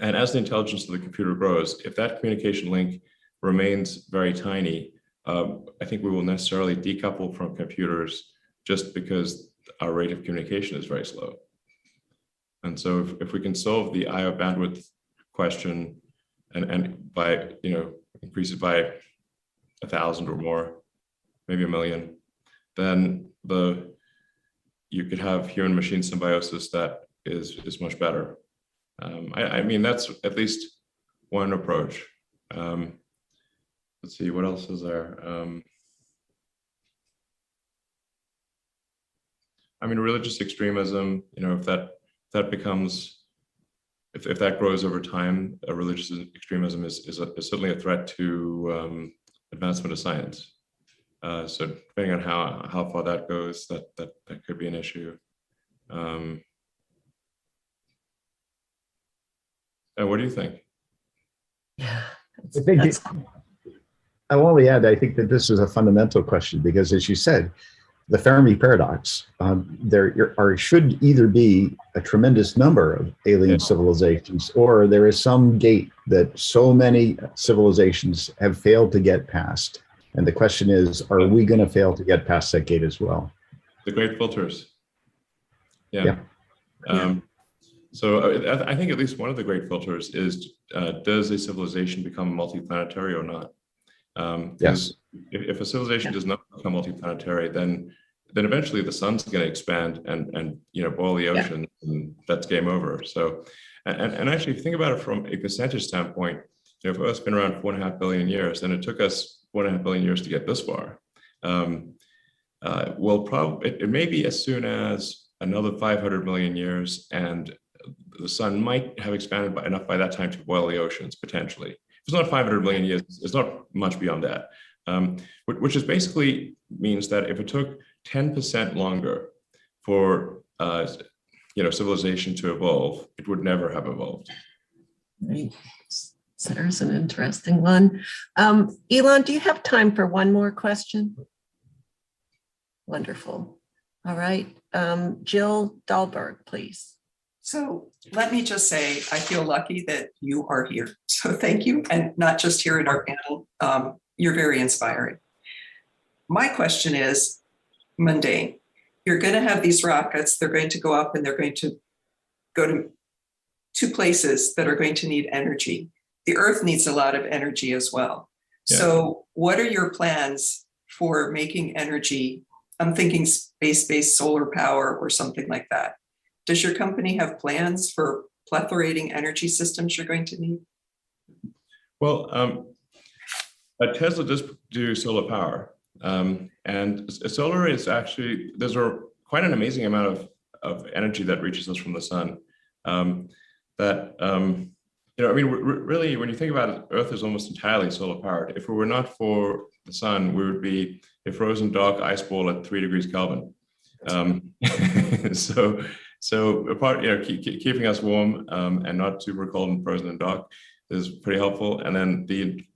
And as the intelligence of the computer grows, if that communication link remains very tiny, I think we will necessarily decouple from computers just because our rate of communication is very slow. And so if we can solve the I/O bandwidth question and by, you know, increase it by 1,000 or more, maybe 1 million, then you could have human machine symbiosis that is much better. I mean, that's at least one approach. Let's see, what else is there? I mean, religious extremism, if that becomes, if that grows over time, religious extremism is certainly a threat to advancement of science. So depending on how far that goes, that could be an issue. And what do you think? Yeah, I think I will only add, I think that this is a fundamental question because, as you said, the Fermi paradox, should either be a tremendous number of alien civilizations, or there is some gate that so many civilizations have failed to get past. And the question is, are we going to fail to get past that gate as well? The great filters. Yeah. So I think at least one of the great filters is, does a civilization become multiplanetary or not? Because if a civilization does not become multiplanetary, then eventually the sun's going to expand and boil the ocean, and that's game over. So, and actually, if you think about it from a percentage standpoint, if Earth's been around 4.5 billion years, and it took us 4.5 billion years to get this far, it may be as soon as another 500 million years, and the sun might have expanded enough by that time to boil the oceans potentially. If it's not 500 million years, it's not much beyond that, which is basically means that if it took 10% longer for civilization to evolve, it would never have evolved. Right. So there's an interesting one. Elon, do you have time for one more question? Wonderful. All right. Jill Dahlberg, please. So let me just say, I feel lucky that you are here. So thank you. And not just here at our panel. You're very inspiring. My question is mundane. You're going to have these rockets. They're going to go up and they're going to go to two places that are going to need energy. The Earth needs a lot of energy as well. Yeah. So what are your plans for making energy? I'm thinking space-based solar power or something like that. Does your company have plans for proliferating energy systems you're going to need? Well, Tesla does do solar power. And solar is actually, there's quite an amazing amount of energy that reaches us from the sun. Really, when you think about it, Earth is almost entirely solar powered. If it were not for the sun, we would be a frozen dark ice ball at 3 degrees Kelvin. So apart, keeping us warm and not super cold and frozen and dark is pretty helpful. And then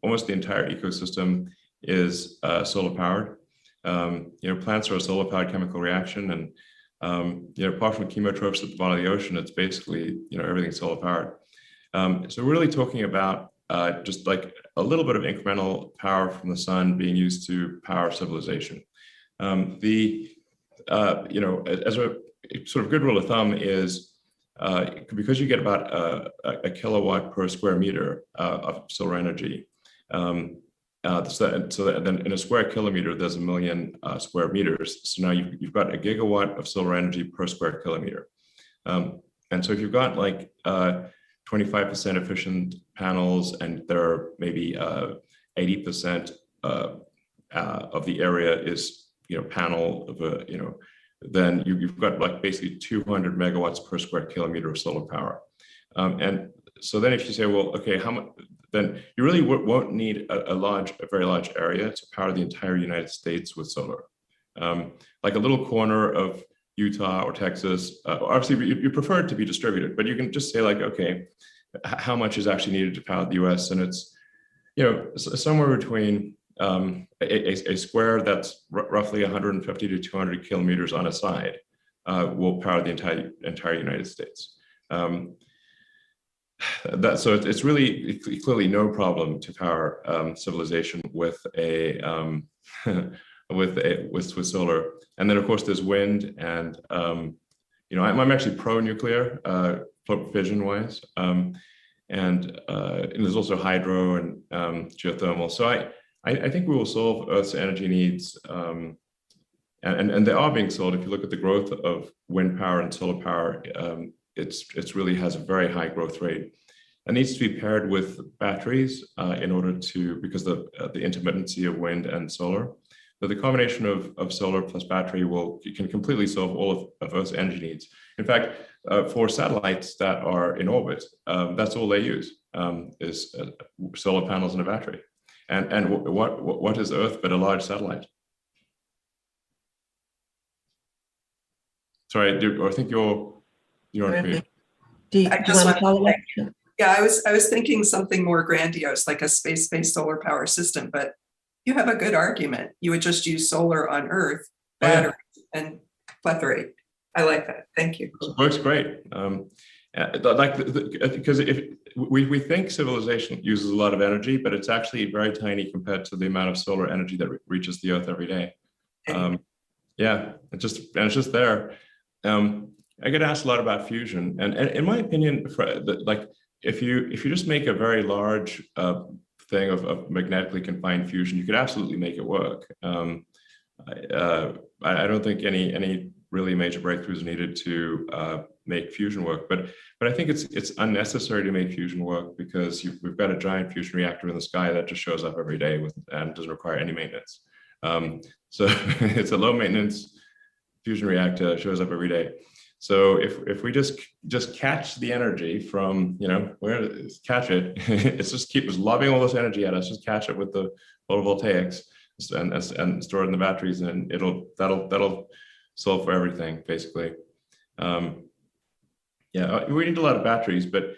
almost the entire ecosystem is solar powered. Plants are a solar powered chemical reaction, and apart from chemotrophs at the bottom of the ocean, it's basically everything's solar powered. So we're really talking about just like a little bit of incremental power from the sun being used to power civilization. As a sort of good rule of thumb is because you get about a kilowatt per square meter of solar energy. So then in a square kilometer, there's 1 million square meters. So now you've got a gigawatt of solar energy per square kilometer. And so if you've got like 25% efficient panels, and there are maybe 80% of the area is panel of then you've got like basically 200 megawatts per square kilometer of solar power. And so then if you say, well, okay, how much? Then you really won't need a very large area to power the entire United States with solar. Like a little corner of Utah or Texas, obviously you prefer it to be distributed, but you can just say like, okay, how much is actually needed to power the US? And it's, somewhere between a square that's roughly 150 to 200 kilometers on a side will power the entire United States. So it's really clearly no problem to power civilization with with solar. And then of course there's wind, and I'm actually pro nuclear, fission wise, and there's also hydro and geothermal. So I think we will solve Earth's energy needs, and they are being solved. If you look at the growth of wind power and solar power, it's really has a very high growth rate. It needs to be paired with batteries in order to, because the intermittency of wind and solar. that the combination of solar plus battery can completely solve all of Earth's energy needs. In fact, for satellites that are in orbit, that's all they use is solar panels and a battery. And what is Earth but a large satellite? Sorry, I think you're on mute. Do you I want just to wanted to follow up? thank- Yeah, I was thinking something more grandiose, like a space-based solar power system, but you have a good argument. You would just use solar on Earth, battery, and plethorate. I like that. Thank you. It works great. Because if we think civilization uses a lot of energy, but it's actually very tiny compared to the amount of solar energy that reaches the Earth every day. Yeah, it's just there. I get asked a lot about fusion, and in my opinion, if you just make a very large thing of magnetically confined fusion, you could absolutely make it work. I don't think any really major breakthroughs needed to make fusion work, but I think it's unnecessary to make fusion work because we've got a giant fusion reactor in the sky that just shows up every day and doesn't require any maintenance. So it's a low maintenance fusion reactor, shows up every day. So if we just catch the energy from, catch it, it's just keeps lobbing all this energy at us, just catch it with the photovoltaics and store it in the batteries, and that'll solve for everything basically. Yeah, we need a lot of batteries, but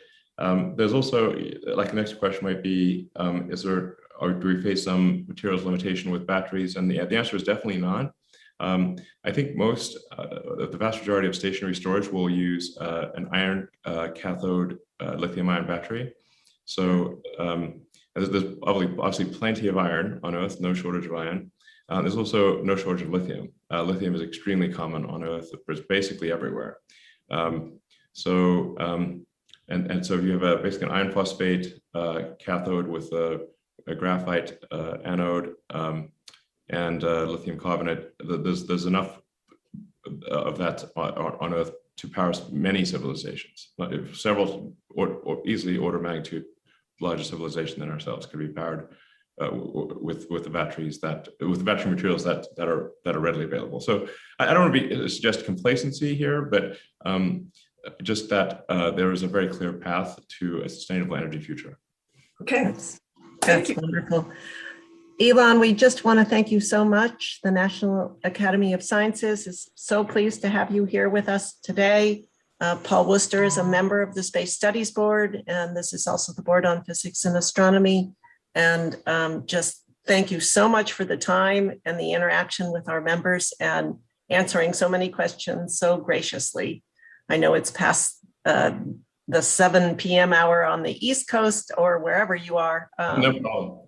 there's also, like, the next question might be, or do we face some materials limitation with batteries? And the answer is definitely not. I think the vast majority of stationary storage will use an iron cathode lithium ion battery. So there's obviously plenty of iron on Earth, no shortage of iron. There's also no shortage of lithium. Lithium is extremely common on Earth. It's basically everywhere. So you have basically an iron phosphate cathode with a graphite anode and lithium carbonate. There's enough of that on Earth to power many civilizations. Several, or easily order of magnitude larger civilization than ourselves could be powered with the battery materials that are readily available. So I don't want to suggest complacency here, but just that there is a very clear path to a sustainable energy future. Okay, that's wonderful. Elon, we just want to thank you so much. The National Academy of Sciences is so pleased to have you here with us today. Paul Worcester is a member of the Space Studies Board, and this is also the Board on Physics and Astronomy. And just thank you so much for the time and the interaction with our members and answering so many questions so graciously. I know it's past the 7 p.m. hour on the East Coast or wherever you are. No problem.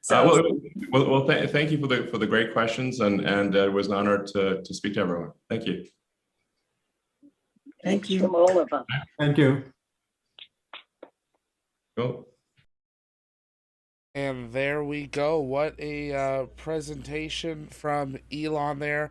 Thank you for the great questions, and it was an honor to speak to everyone. Thank you. Thank you. From all of us. Thank you. Cool. And there we go. What a presentation from Elon there.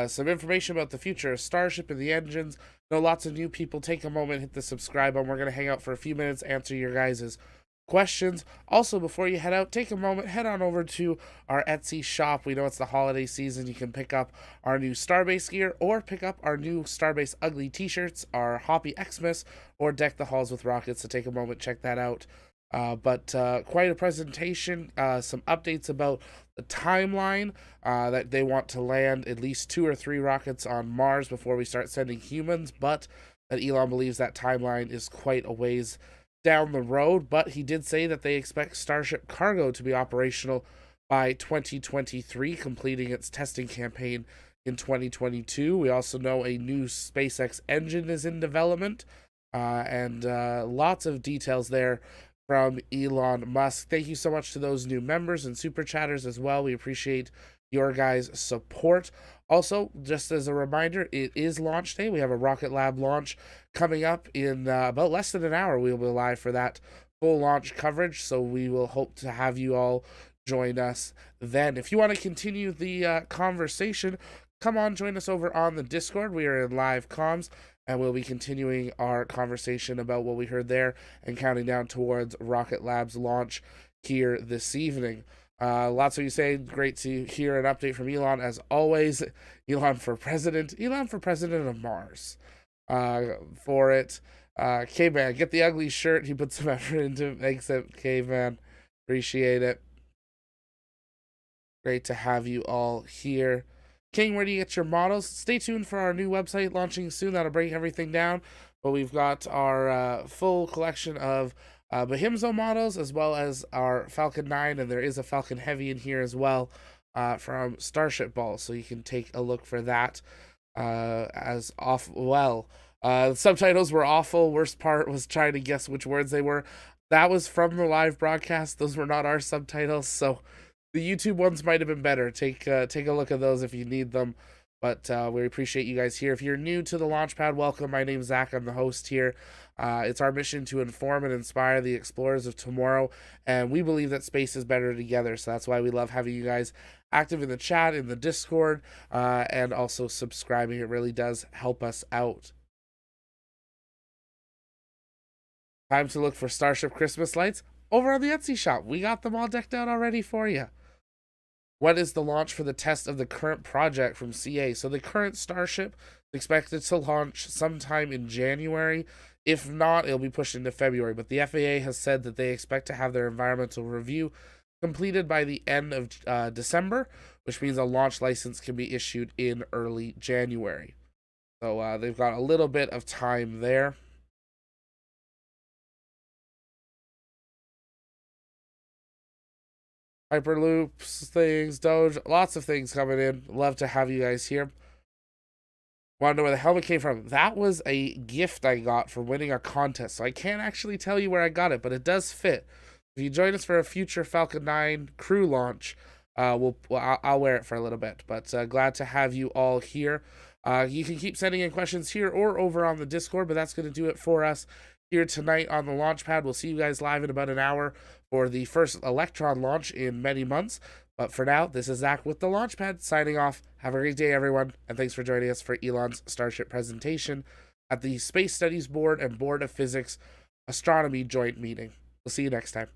Some information about the future of Starship and the engines. Know lots of new people. Take a moment, hit the subscribe button. We're going to hang out for a few minutes, answer your guys' questions. Also, before you head out, take a moment, head on over to our Etsy shop. We know it's the holiday season. You can pick up our new Starbase gear or pick up our new Starbase Ugly t-shirts, our Hoppy Xmas, or Deck the Halls with Rockets. So take a moment, check that out. But quite a presentation, some updates about the timeline, that they want to land at least 2 or 3 rockets on Mars before we start sending humans, but that Elon believes that timeline is quite a ways down the road. But he did say that they expect Starship Cargo to be operational by 2023, completing its testing campaign in 2022. We also know a new SpaceX engine is in development, and lots of details there from Elon Musk. Thank you so much to those new members and super chatters as well. We appreciate your guys' support. Also, just as a reminder, it is launch day. We have a Rocket Lab launch coming up in about less than an hour. We'll be live for that full launch coverage, so we will hope to have you all join us then. If you want to continue the conversation, come on, join us over on the Discord. We are in live comms, and we'll be continuing our conversation about what we heard there and counting down towards Rocket Lab's launch here this evening. Lots of you say great to hear an update from Elon as always. Elon for president of Mars. For it. Caveman, get the ugly shirt. He put some effort into. Thanks, Caveman. Appreciate it. Great to have you all here. King, where do you get your models? Stay tuned for our new website launching soon. That'll break everything down. But we've got our full collection of Behimzo models as well as our Falcon 9, and there is a Falcon Heavy in here as well from Starship Ball. So you can take a look for that as off. Well, the subtitles were awful. Worst part was trying to guess which words they were. That was from the live broadcast. Those were not our subtitles. So the YouTube ones might have been better. Take a look at those if you need them. But we appreciate you guys here. If you're new to the Launchpad, welcome. My name's Zach. I'm the host here. It's our mission to inform and inspire the explorers of tomorrow. And we believe that space is better together. So that's why we love having you guys active in the chat, in the Discord, and also subscribing. It really does help us out. Time to look for Starship Christmas lights over on the Etsy shop. We got them all decked out already for you. What is the launch for the test of the current project from CA? So the current Starship is expected to launch sometime in January. If not, it'll be pushed into February. But the FAA has said that they expect to have their environmental review completed by the end of December, which means a launch license can be issued in early January. So they've got a little bit of time there. Hyperloops, things, Doge, lots of things coming in. Love to have you guys here. Want to know where the helmet came from? That was a gift I got for winning a contest. So I can't actually tell you where I got it, but it does fit. If you join us for a future Falcon 9 crew launch, I'll wear it for a little bit. But glad to have you all here. You can keep sending in questions here or over on the Discord, but that's going to do it for us here tonight on the Launchpad. We'll see you guys live in about an hour for the first Electron launch in many months. But for now, this is Zach with the Launchpad signing off. Have a great day, everyone, and thanks for joining us for Elon's Starship presentation at the Space Studies Board and Board of Physics Astronomy Joint Meeting. We'll see you next time.